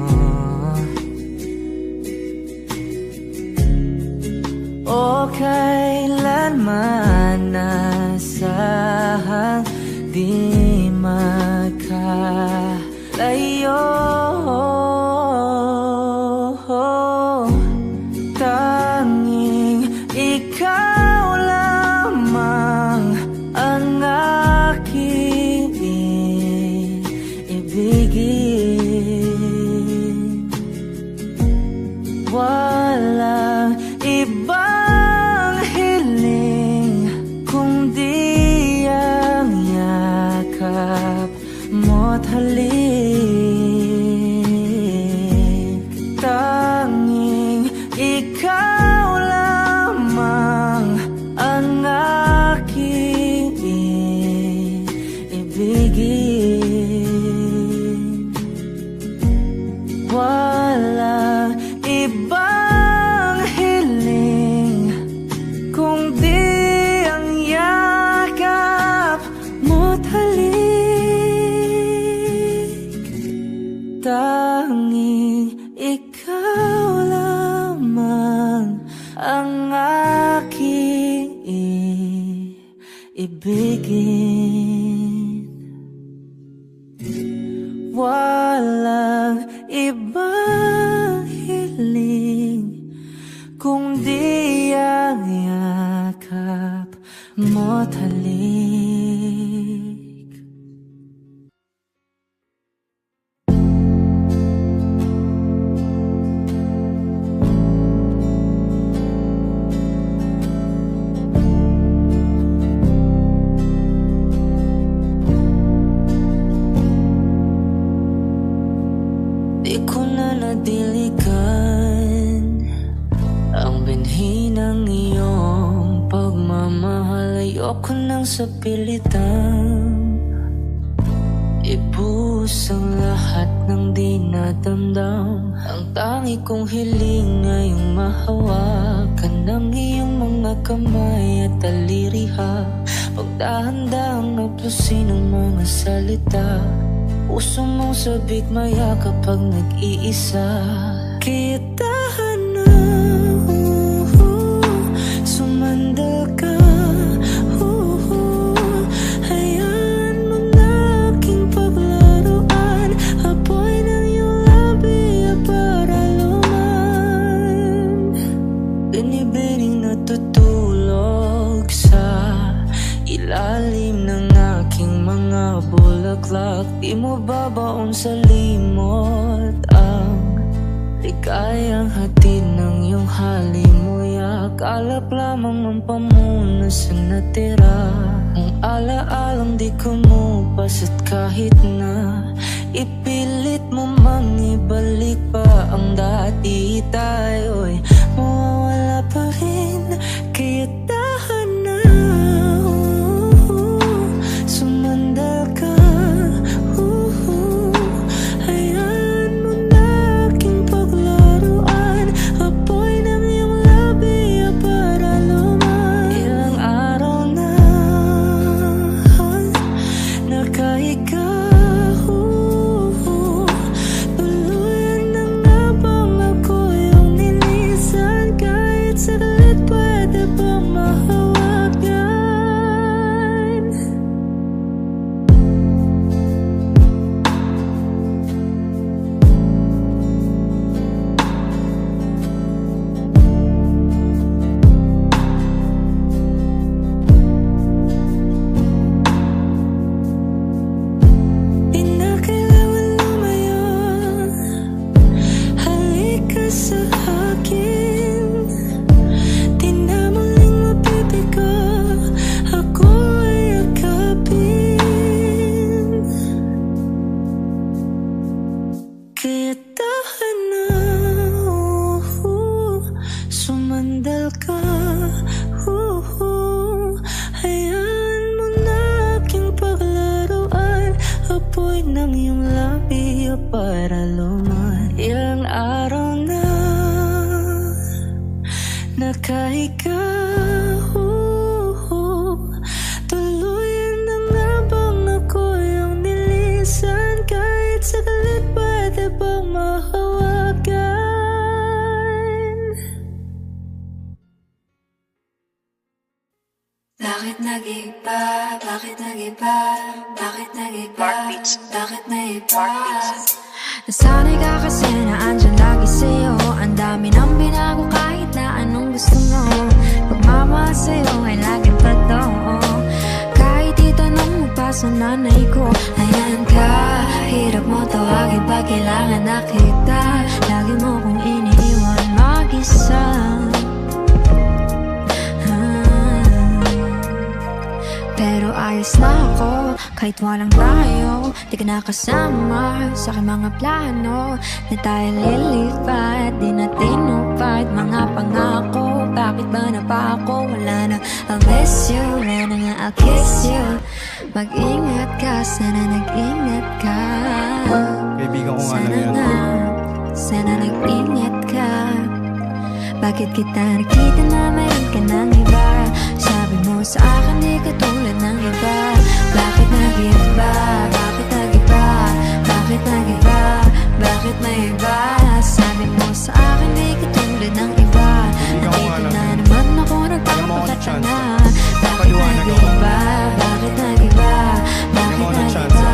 O kailanman nasahang di makalayo. Tanging ikaw lamang ang aking ibigin. Walang ibang hiling kundi ang yakap mo't halik. Tanging ikaw lamang ang aking ibigin. Walang ibang hiling kundi ang yakap mo't halik. Tanging ikaw lamang ang aking ibigin. Walang ibang hiling kundi ang yakap mo't halik. Di ko na nadiligan ang binhi ng iyong pagmamahal. Ayoko nang sa pilitan ibuhos ang lahat ng di nadamdam. Ang tangi kong hiling ngayong mahawakan ng iyong mga kamay at taliriha. Pagdahan-dahang naplusin ang mga salita. Puso mong sabik maya kapag nag-iisa. Kitahan na sumandal ka. Hayaan mo na aking paglaruan. Apoy ng iyong labi para luman. Binibining natutulog sa ilalim ng aking mga bulaklak. Di mo babaon sa limot ang ligayang hatid ng iyong halimuyak. Alap lamang ang pamuna sa natira. Ang alaalang di kumupas at kahit na ipilit mo mang ibalik pa ang dati, tayo'y mawawala pa rin. Kaya tahan na sumandal ka. Hayaan mo na aking paglaruan. Apoy ng iyong labi para luman. Ilang araw na nakahiga ng iyong labi para lumad. Ilang araw na nakahiga, tuluyan na nga bang ako yung nilisan? Kahit saglit pwede bang mahawagan? Bakit nag-iba? Bakit nag-iba? Bakit nag-iba? Bakit nag-iba? Nasanay ka kasi na andyan lagi sa'yo. Ang dami nang binago kahit na anong gusto mo. Pagmamahal sa'yo ay laging totoo. Kahit itanong mo pa sa nanay ko, ayan ka, hirap mo tawagin pag kailangan na kita. Lagi mo kong iniiwan mag-isa. Pero ayos na ako, kahit walang tayo. Di ka nakasama sa aking mga plano. Na tayo lilipat, di natin upad mga pangako. Bakit ba na pa ako? Wala na, I'll miss you. Wala na nga, I'll kiss you. Mag-ingat ka, sana nag-ingat ka. Kaibigan ko nga lang yan. Sana nag-ingat ka. Bakit kita nakita na mayroon ka ng iba? Sabi mo sa akin di katulad ng iba. Bakit nag-iba? Bakit nag-iba? Bakit nag-iba? Bakit may iba? Sabi mo sa akin di katulad ng iba. Nandito na naman ako nagpapakita na. Bakit nag-iba? Bakit nag-iba? Bakit nag-iba?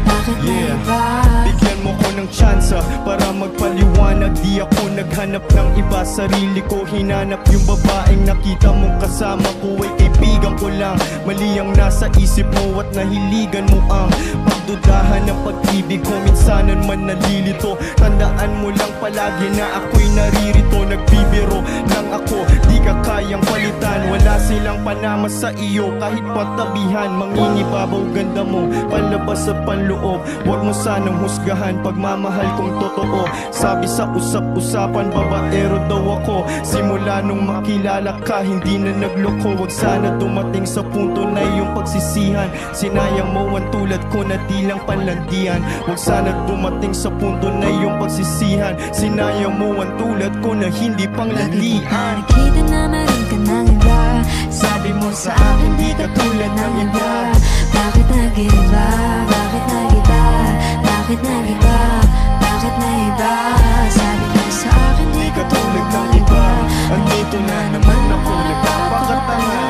Bakit nag-iba? Bigyan mo ko ng tsansa para magpaliwanag. Di ako naghanap ng iba, sarili ko hinanap. Yung babaeng nakita mong kasama ko ay kaibigan ko lang. Mali ang nasa isip mo at nahiligan mo ang pagdudahan ng pag-ibig ko. Minsanan man nalilito, tandaan mo lang palagi na ako'y naririto. Nagbibiro lang ako, di ka kayang palitan. Wala silang panama sa iyo kahit patabihan. Mangingibabaw ganda mo, palabas at panloob. Huwag mo sanang husgahan pagmamahal kong totoo. Sabi sa usap-usapan, babaero daw ako. Simula nung makilala ka, hindi na nagloko. Huwag sana dumating sa punto na iyong pagsisihan. Sinayang mo ang tulad ko na di lang panlandian. Huwag sana dumating sa punto na iyong pagsisihan. Sinayang mo ang tulad ko na hindi panglandian. Nakita na meron ka ng iba. Sabi mo sa akin di ka tulad ng iba. Bakit nag-iba? Bakit nag-iba? Bakit nag-iba? Bakit nag-iba? Sabi mo sa akin di ka tulad ng iba. Andito na naman ako nagpapakatanga.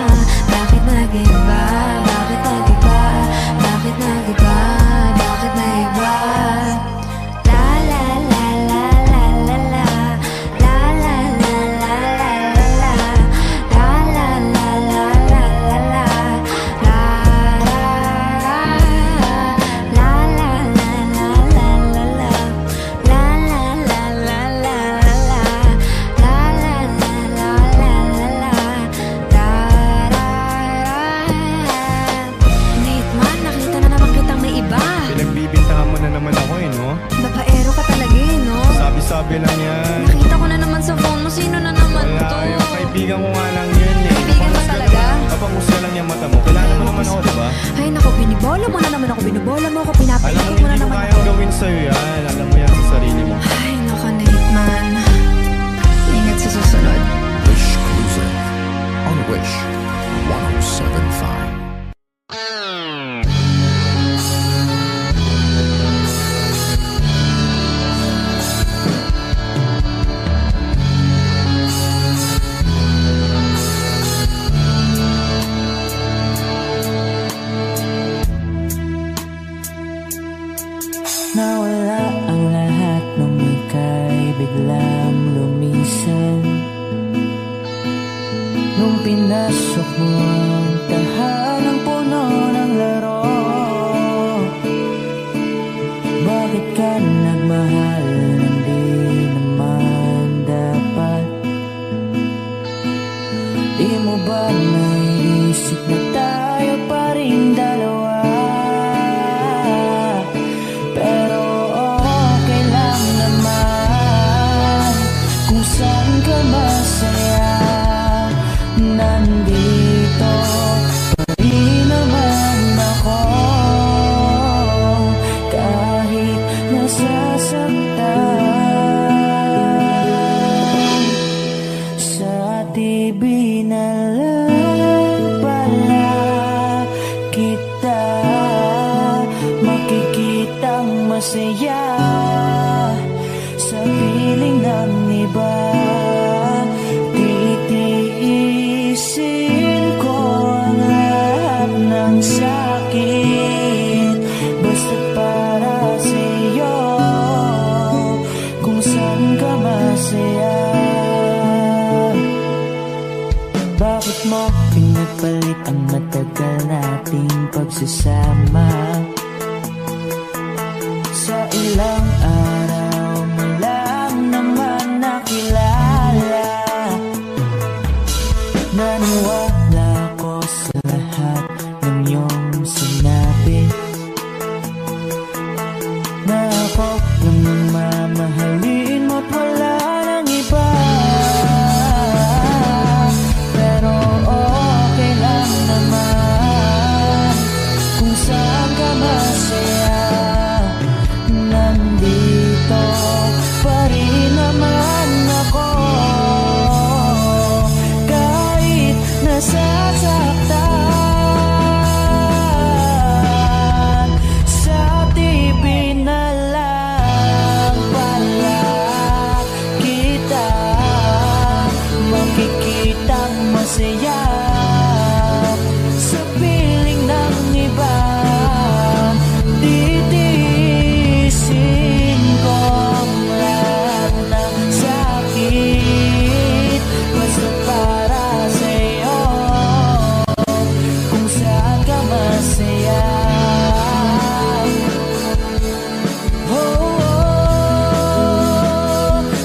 Bakit nag-iba? Bakit nag-iba? Bakit nag-iba? Bakit nag-iba? La la la la la la la. La la la la la la la. La la la la la la la. La la la la la la la la la. La la la la la la la. La la la la la la la. Hitman, nakita na naman kitang may iba. Pinagbibintangan mo na naman ako no? Babaero ka talaga no? Sabi-sabi lang yan. Nakita ko na naman sa phone mo, sino na naman to? Wala, yung kaibigan ko nga lang yan Kaibigan mo talaga? Kapangusga lang yung mata mo. Kailangan mo naman ako, diba? Ay naku, binibola mo na naman ako, binibola mo ako, Alam pinapaikot mo, mo na hindi ko naman kayang ako. gawin sa'yo yan. Alam mo yan sa sarili mo. Ay naku, na Hitman. Ingat sa susunod. Wish Cruiser on Wish 1075. Nawala ang lahat nung ika'y biglang lumisan. Nung pinasok mo ang tahanang puno ng laro, bakit ka nagmahal nang di naman dapat? Di mo ba naisip na tayo pa rin dalawa? Pero okay lang naman kung saan ka masaya. Nandito masaya sa piling ng iba. Titiisin ko ang lahat ng sakit basta't para sa'yo, kung saan ka masaya. Bakit mo pinagpalit ang matagal nating pagsasama? Sa ilang araw mo lang naman nakilala. Naniwala ko sa lahat ng iyong sinabi, na ako lang ang mamahalin mo't wala nang iba. Pero okay lang naman kung saan ka masaya. Nandito pa rin naman ako, kahit nasasaktan. Sa TV na lang pala kita makikitang masaya sa piling ng iba. Titiisin ko ang lahat ng sakit basta para sa'yo, kung saan ka masaya.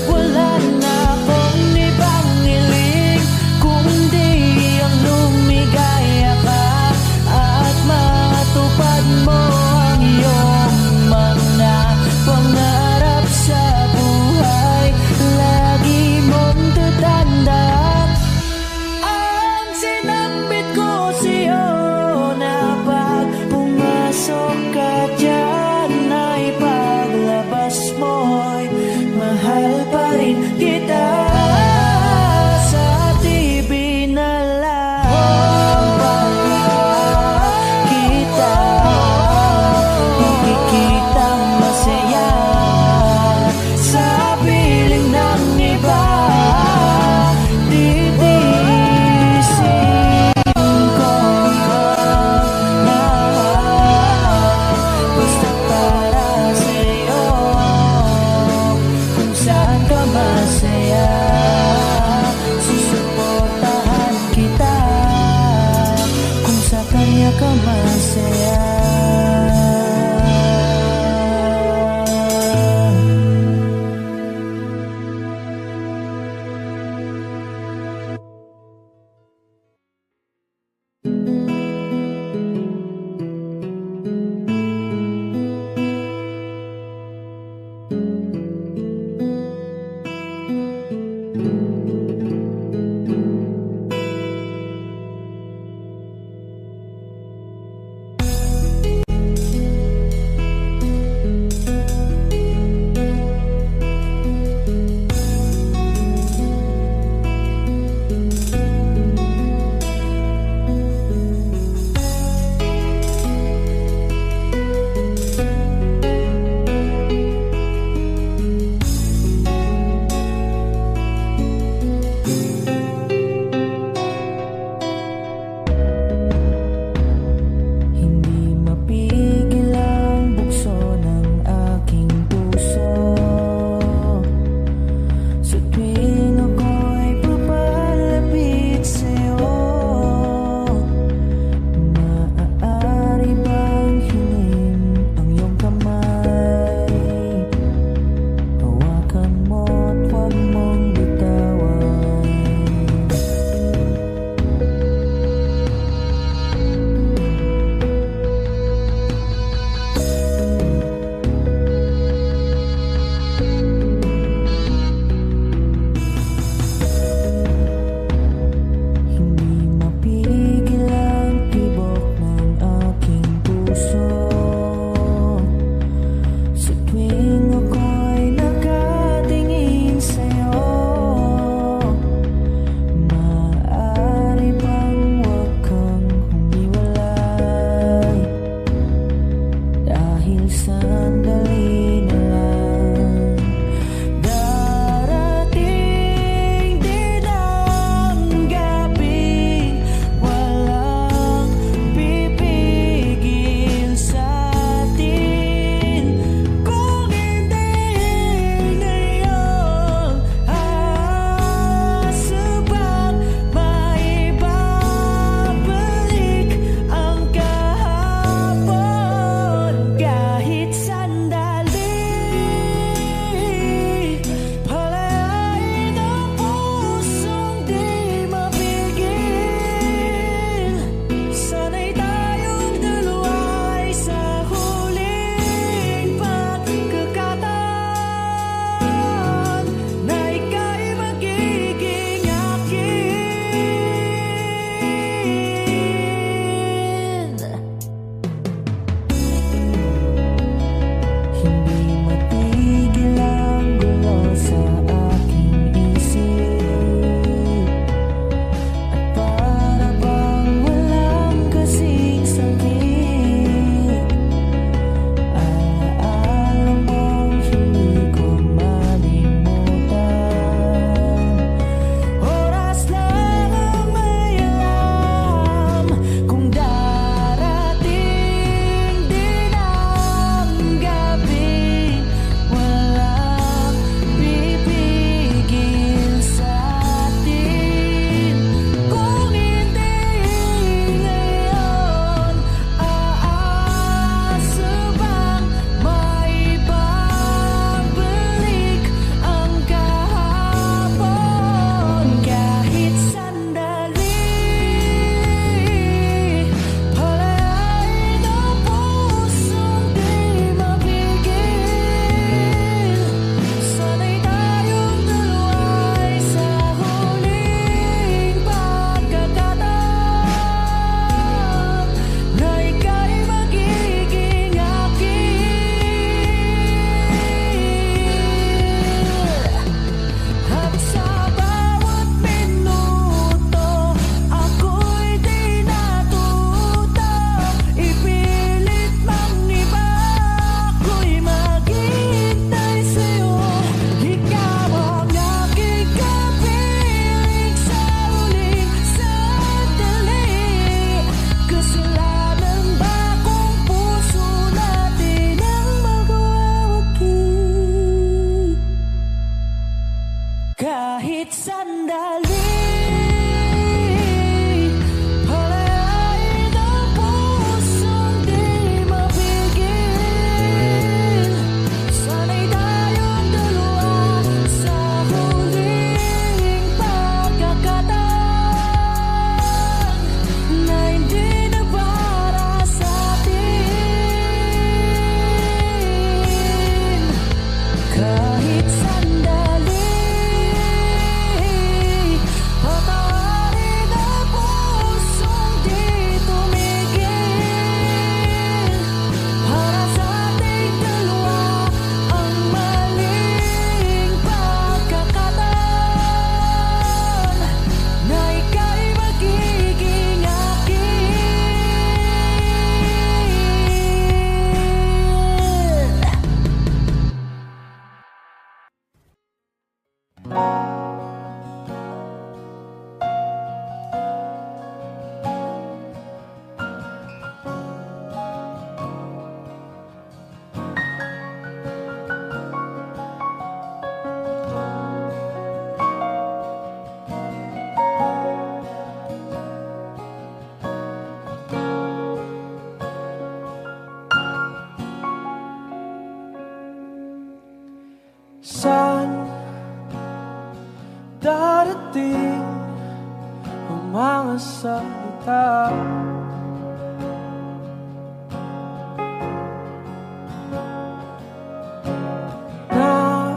Wala na akong ibang hiling kundi ang lumigaya ka at matupad mo ang iyong mga pangarap sa buhay. Lagi mong tatandaan ang sinambit ko sa'yo, na pag pumasok ka dyan ay paglabas mo'y mahal pa rin kita. Sa TV na lang pala kita makikitang masaya sa piling ng iba. Titiisin ko ang lahat basta para sa'yo, kung saan ka masaya. Susuportahan kita kung sa kanya ka masaya. mga salita. Na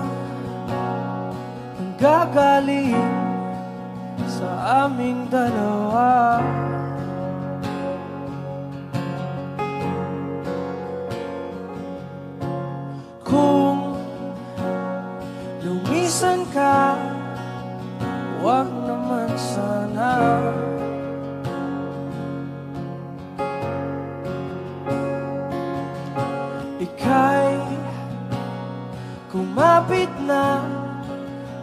nanggagaling sa aming dalawa. Kung lumisan ka, wag naman sana. Ika'y kumapit na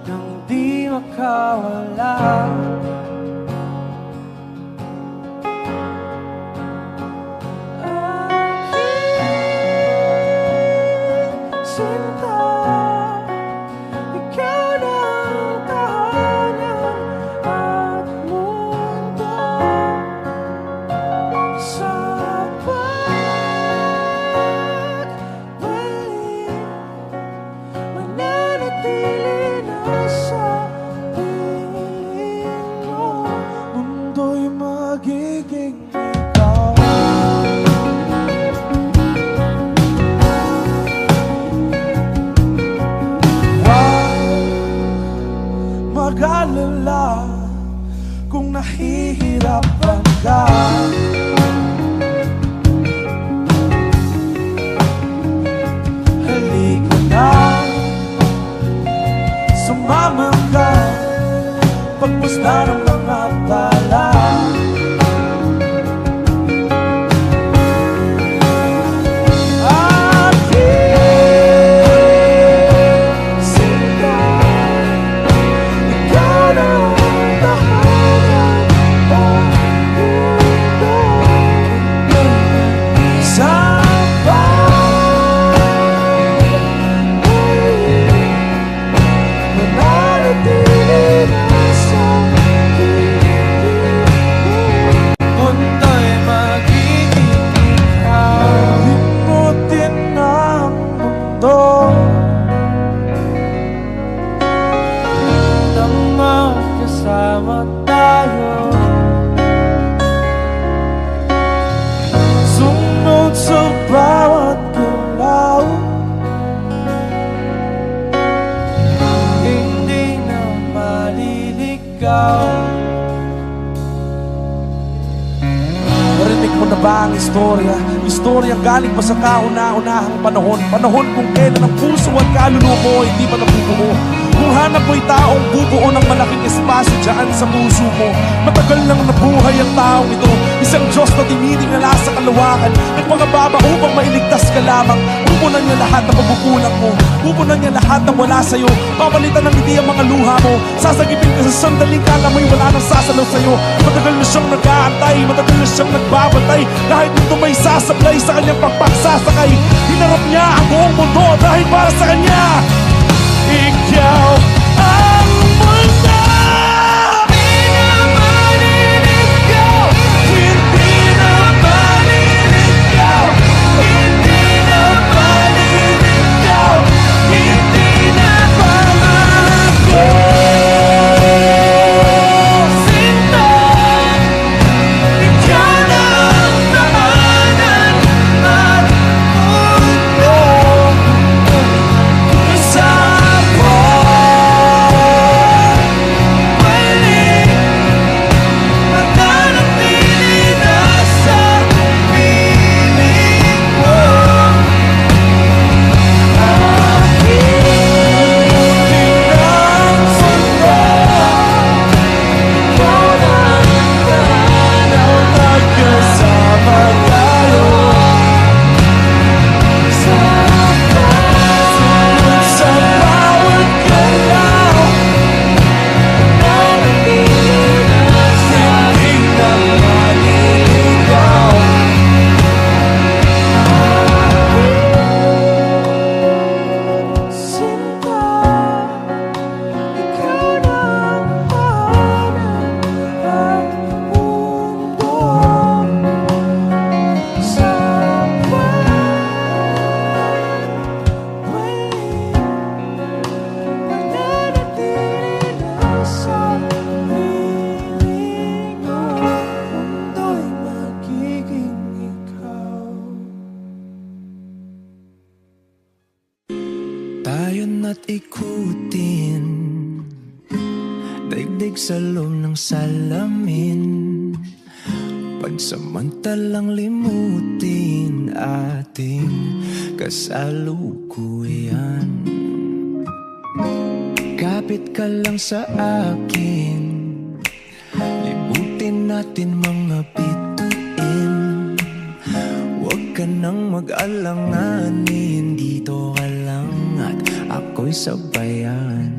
nang di makawala. Sinta, ikaw na ang tahanan at mundo sa pagbalik, mananatili na sa piling mo. Mundo'y magiging ikaw. Mag-alala kung nahihirapan ka. Halika na, sumama ka, pagpusta ng mga bala. Magkasama tayo, sumunod sa bawat galaw, hindi na maliligaw. Narinig mo na ba ang istorya? Istoryang galing pa sa kauna-unahang panahon. Panahon kung kailan ang puso at kaluluwa mo hindi pa nabubuo. Kung hanap mo'y taong bubuo ng malaking espasyo dyan sa puso mo. Matagal nang nabuhay ang taong ito, isang Diyos na tinitingala sa kalawakan, nagpangababa upang mailigtas ka lamang. Pupunan niya lahat ng pagkukulang mo, pupunan niya lahat ng wala sa'yo, papalitan ng ngiti ang mga luha mo, sasagipin ka sa sandaling kala mo'y wala nang sasalaw sa'yo. Matagal na siyang nag-aantay, matagal na siyang nagbabantay, kahit nito may sasablay sa kanyang pagpagsasakay. Hinarap niya ang buong mundo dahil para sa kanya. Ikaw ang mundo. Hindi na maliligaw, hindi na maliligaw, hindi na pamako. Sinta, ikaw na ang tahanan at mundo sa pagbalik. Layon at ikutin, daigdig sa loob ng salamin, pagsamantalang limutin ating kasalukuyan. Kapit ka lang sa akin, libutin natin mga bituin. Huwag ka nang mag-alanganin, dito ka lang at ako'y sabayan.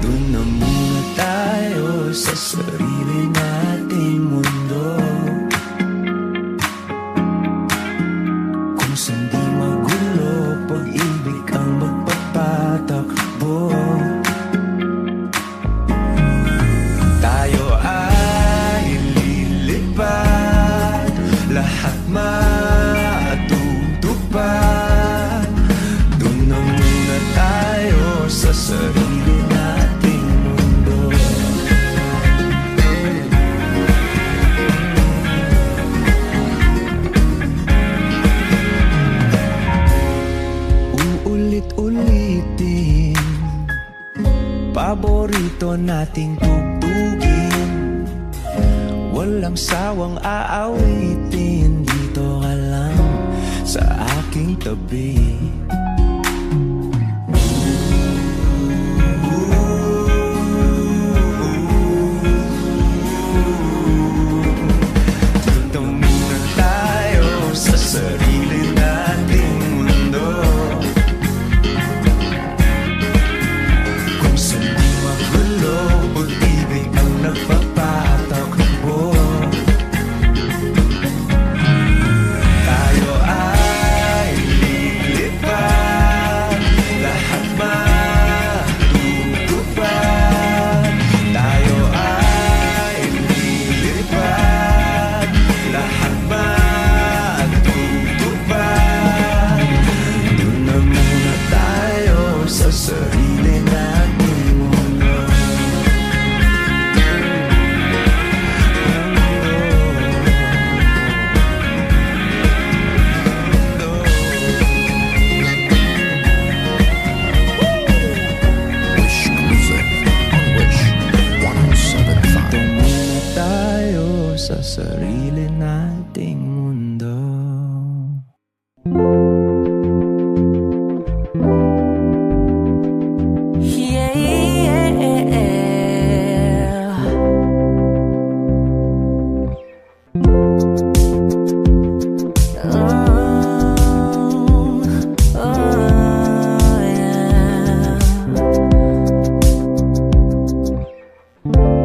Doon na muna tayo sa sarili nating mundo, kung saan di magulo, pag-ibig ang magpapatakbo. Tayo ay lilipad, lahat matutupad. Doon na muna tayo sa sarili nating mundo. Uulit-ulitin, paborito nating tugtugin, walang sawang aawitin, dito ka lang sa aking tabi. Dito muna tayo sa sarili nating mundo, kung saan di magulo, pag-ibig ang nagpapatakbo. Tayo ay lilipad, lahat matutupad. Tayo ay lilipad, lahat matutupad. Doon na muna tayo sa sarili nating mundo. Wish Cruiser on Wish 1075. Dito muna tayo sa sarili nating mundo.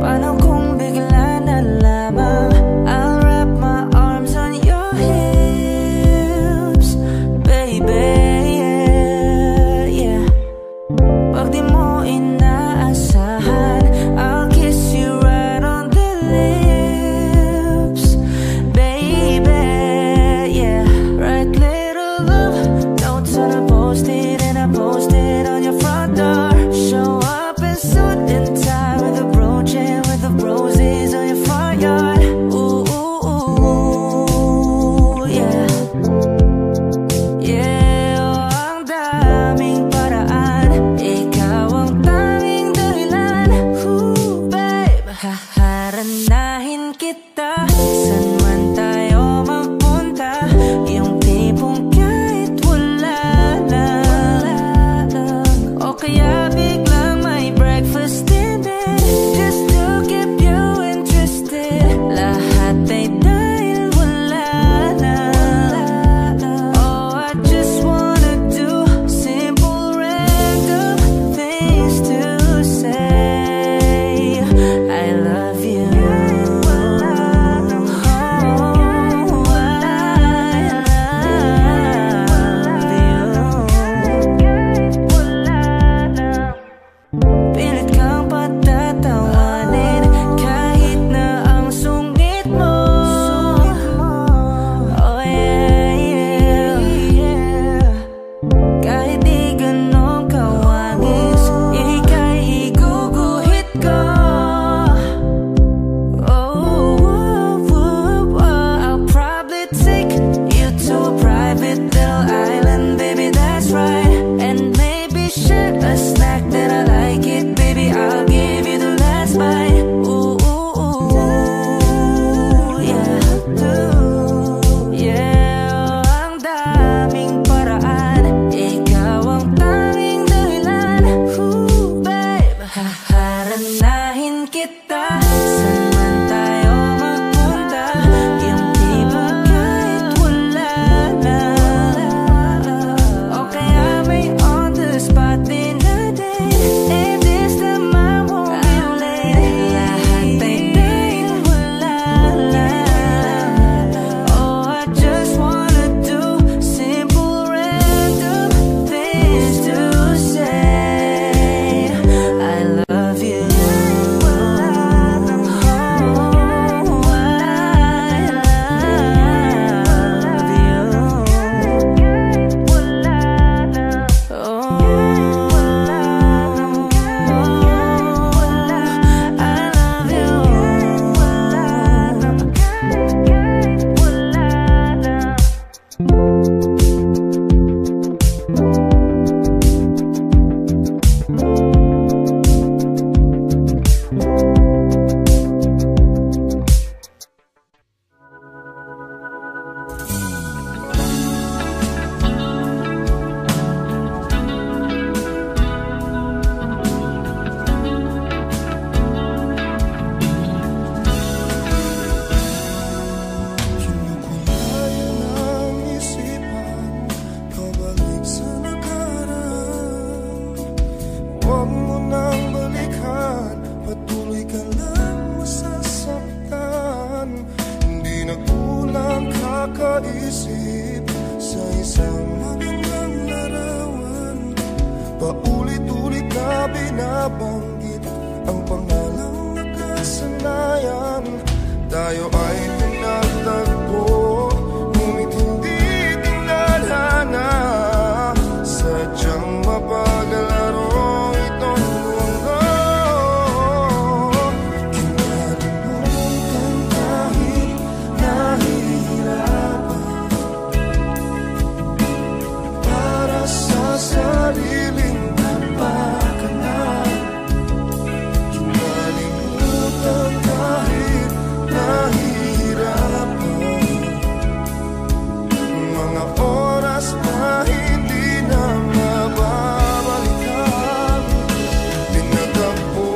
Paano kung bigla na lamang I'll wrap my arms on your hips, baby, yeah, yeah. Pag di mo inaasahan, I'll kiss you right on the lips, baby, yeah. Write little love notes on a post-it, and I post it on your front door. Show up in suit and tie with a brooch and with the roses on your front yard. Ooh, ooh, ooh, yeah. Yeah, oh, ang daming paraan, ikaw ang tanging dahilan. Ooh, babe, haharanahin kita, saan man tayo mapunta. Yung tipong kahit wala lang, o kaya biglang may breakfast in bed, just to keep you interested. Lahat ay dahil wala lang. Oh, I just wanna do simple random things to say I love you. Oh, I love you. Isip sa isang magandang larawan, paulit-ulit na binabanggit ang pangalang nakasanayan. Tayo ay pinagtagpo, ngunit hindi tinadhana. Sadyang mapagalaro itong mundo. Kinalimutan kahit nahihirap sa sariling napakanan. Kinalimutan kahit nahihirapan, mga oras na hindi na mababalikan. Pinagtagpo,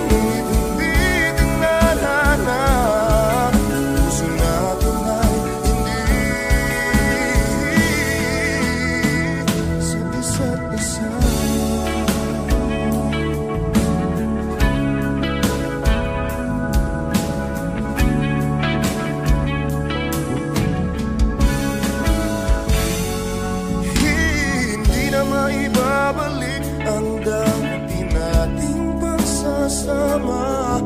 ngunit hindi dinadhana. Puso natin ay isa't isa. Hindi na maibabalik ang dati nating pagsasama.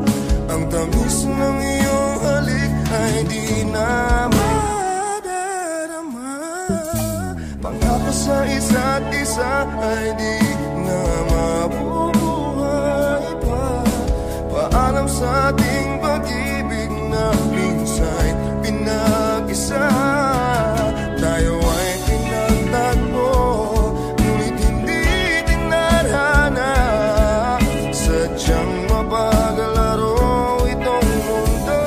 Ang tamis ng iyong halik ay di na madarama. Pangako sa isa't isa ay di na mabubuhay pa. Paalam sa ating pag-ibig na minsa'y pinag-isa. Tayo ay pinagtagpo, ngunit hindi tinadhana. Sadyang mapagalaro itong mundo.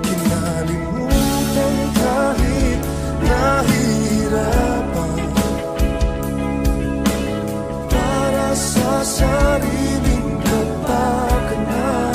Kinalimutan kahit nahihirapan, para sa sariling kapakanan.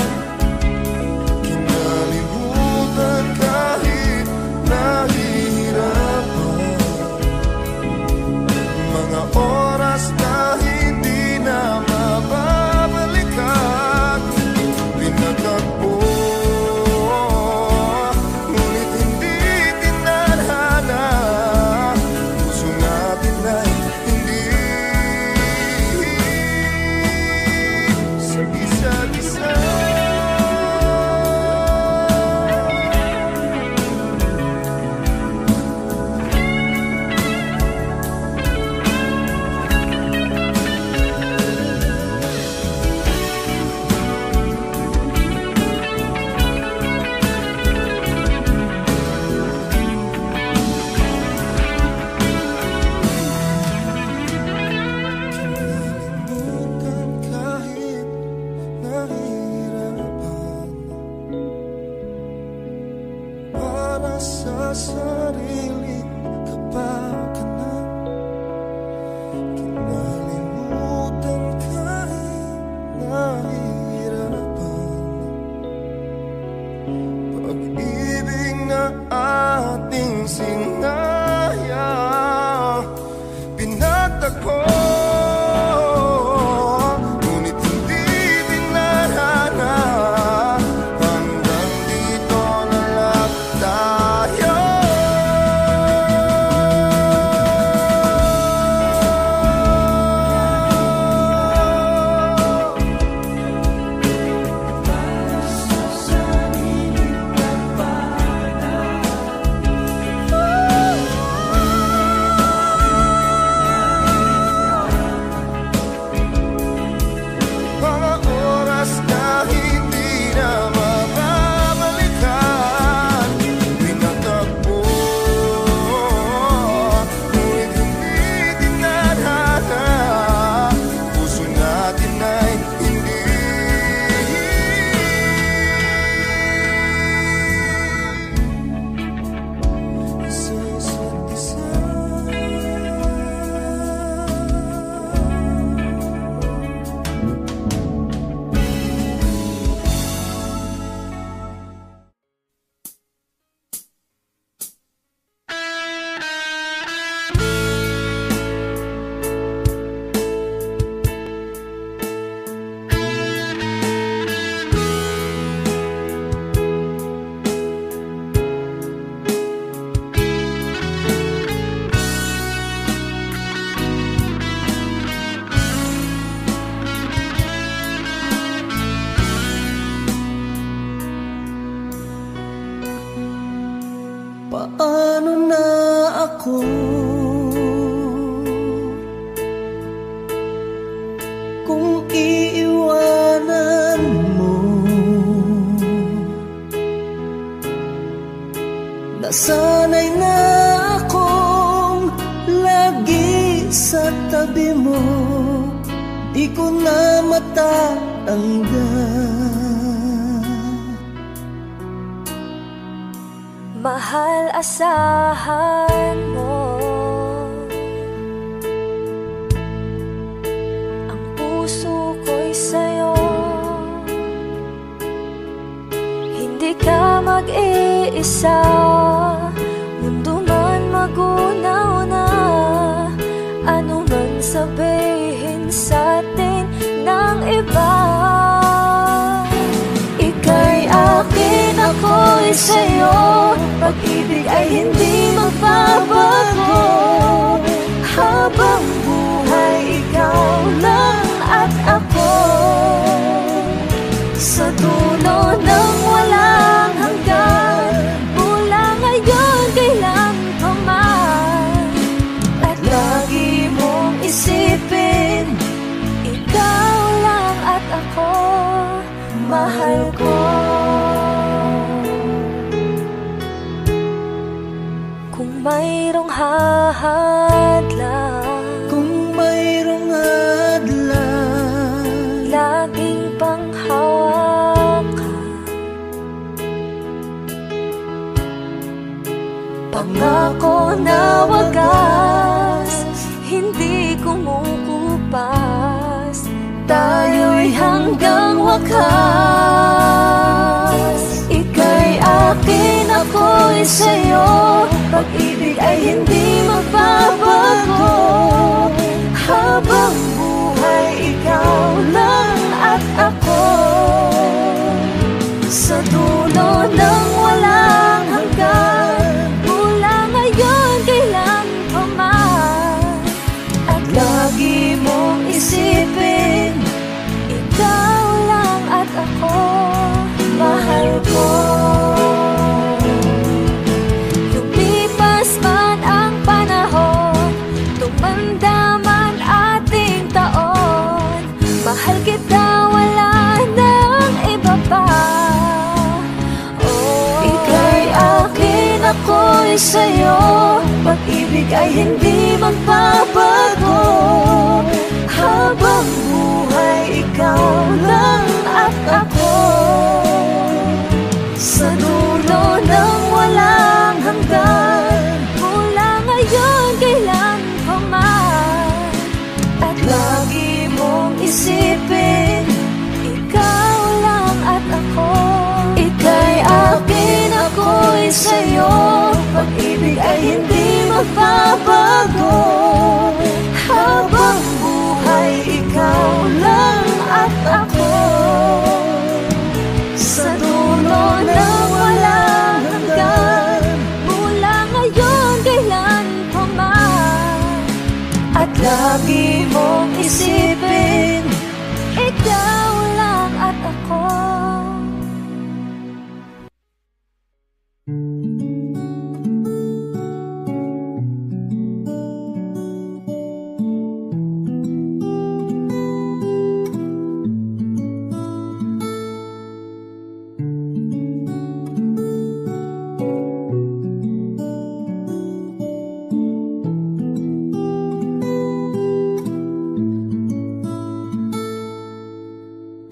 ako. Kung iiwanan mo, nasanay na akong lagi sa tabi mo, di ko na matatanggal. Mahal, asahan mo ang puso ko'y sa'yo. Hindi ka mag-iisa, mundo man magunaw-na, ano man sabihin sa'tin ng iba. Ika'y akin, ako'y sa'yo, pag-ibig ay hindi magbabago. Habang buhay, ikaw lang at ako. Sa dulo ng walang hanggan, mula ngayon kailan pa man. At lagi mong isipin, ikaw lang at ako, mahal ko. Kung mayroong hahadlang, kung mayroong hadlang, laging panghawakan. Pangako na wagas, hindi kumukupas, tayo'y hanggang wakas. Ika'y akin, ako'y sa'yo, pag-ibig ay hindi magbabago. Habang buhay, ikaw lang at ako. Sa dulo ng walang hanggan, mula ngayon kailan pa man. At lagi mong isipin, ikaw lang at ako, mahal ko. Lumipas man ang panahon, tumanda man ating taon, mahal kita, wala nang iba pa. Oh, ika'y akin, ako'y sa'yo, pag-ibig ay hindi magbabago. Habang buhay, ikaw lang at ako. Sa dulo ng walang hanggan, mula ngayon kailan pa man. At lagi mong isipin, ikaw lang at ako. Ika'y akin, ako'y sa'yo, pag-ibig ay hindi magbabago. Habang buhay, ikaw lang at ako. Sa dulo ng walang hanggan, mula ngayon kailan pa man. At lagi mong isipin, ikaw lang at ako.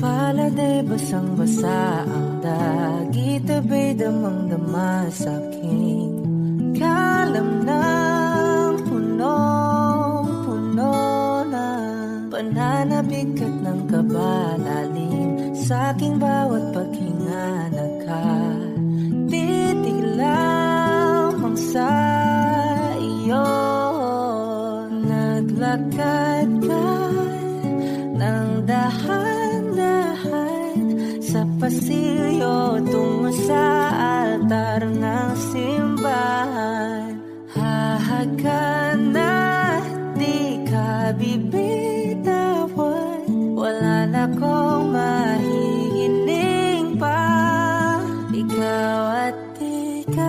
Paladay basang-basa ang dagit, abay damang-dama sa'king kalam ng punong-puno na pananabik at ng kabalalim sa'king bawat paghinga. Nakatitig lamang sa iyo, naglakad ka ng dahan-dahan sa pasilyo tungo sa altar ng simbahan. Hahagkan na di ka bibitawan, wala na kong mahihiling pa. Ikaw at ikaw,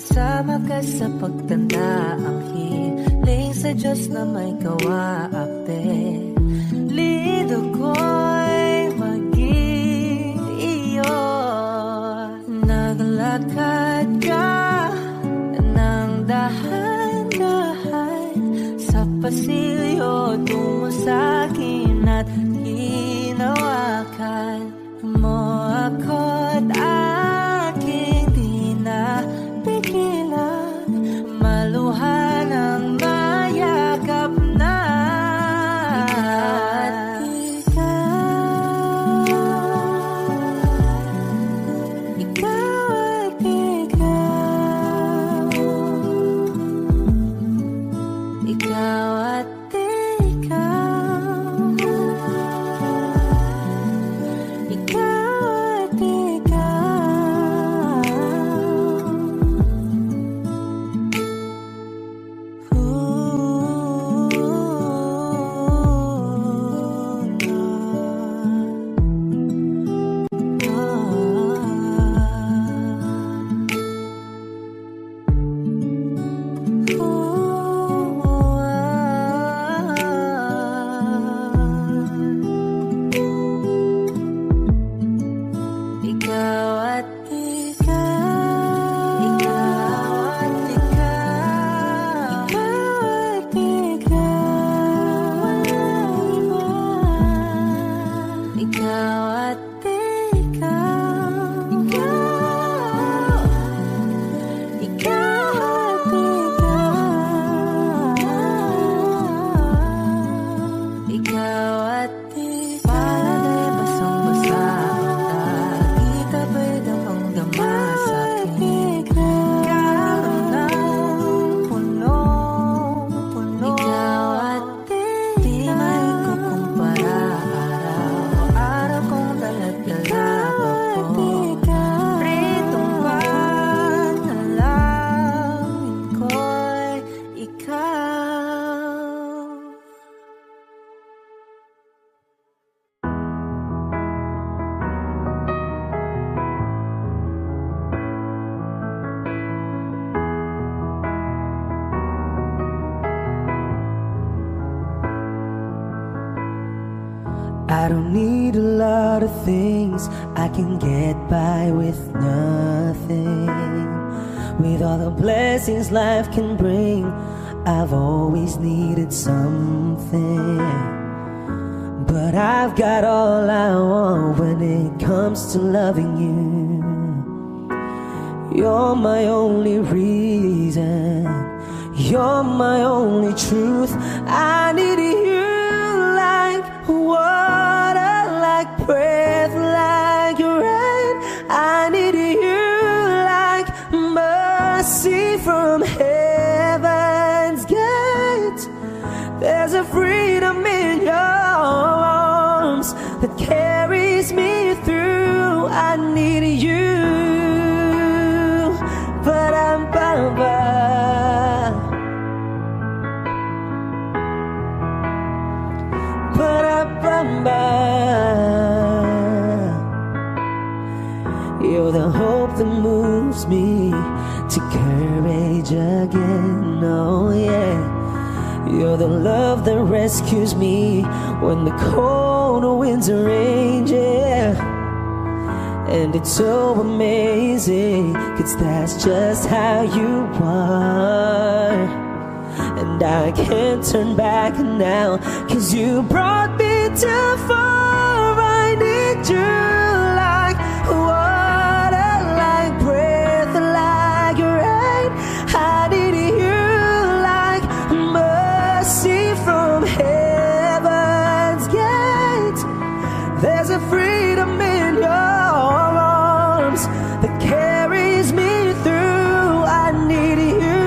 kasama ka sa pagtanda. Ang hiling sa Diyos na may gawa. Apelido ko'y maging iyo. Naglakad ka ng dahan-dahan sa pasilyo tungo sa'kin at hinawakan mo ako't aking di na pigilan. Maluhan ang mayakap na I don't need a lot of things, I can get by with nothing. With all the blessings life can bring, I've always needed something. But I've got all I want when it comes to loving you. You're my only reason, you're my only truth. I need you like water, like breath, like rain. I need you like mercy from heaven's gate. There's a freedom in your arms that carries me through. I need you, but I'm you're the hope that moves me to courage again, oh yeah. You're the love that rescues me when the cold winds are raging. And it's so amazing, 'cause that's just how you are. And I can't turn back now, 'cause you brought me too far. I need you like water, like breath, like rain. I need you like mercy from heaven's gate. There's a freedom in your arms that carries me through. I need you.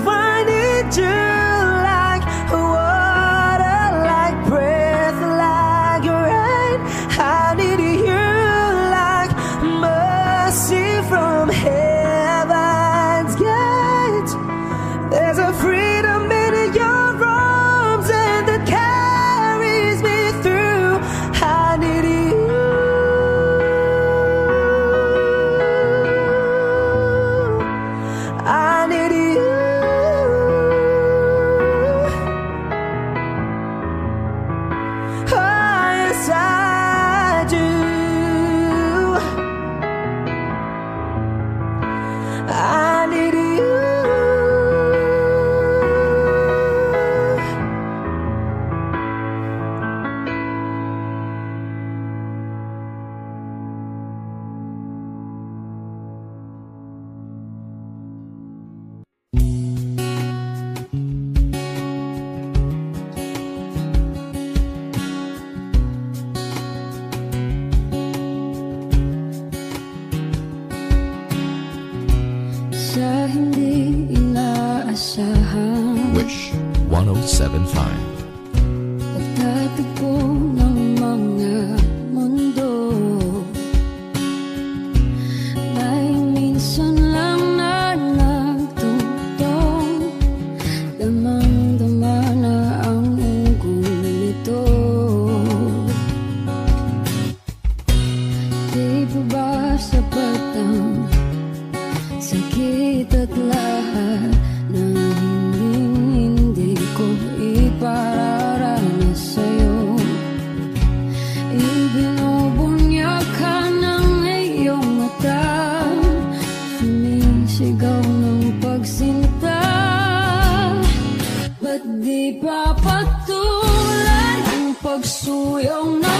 I need you like water, like breath, like rain. I need you like mercy from heaven's gate. There's a freedom 1075. Pagtatagpo ng mga mundo, may minsan lang na nagtutong, damang-dama na ang ungkol nito. Di pa ba sapat ang sakit at lahat ng hindi ko ipararanas sa'yo? Ibinubunyak ka ng iyong mata, sumisigaw ng pagsinta. Ba't di pa patulan ang pagsuyong na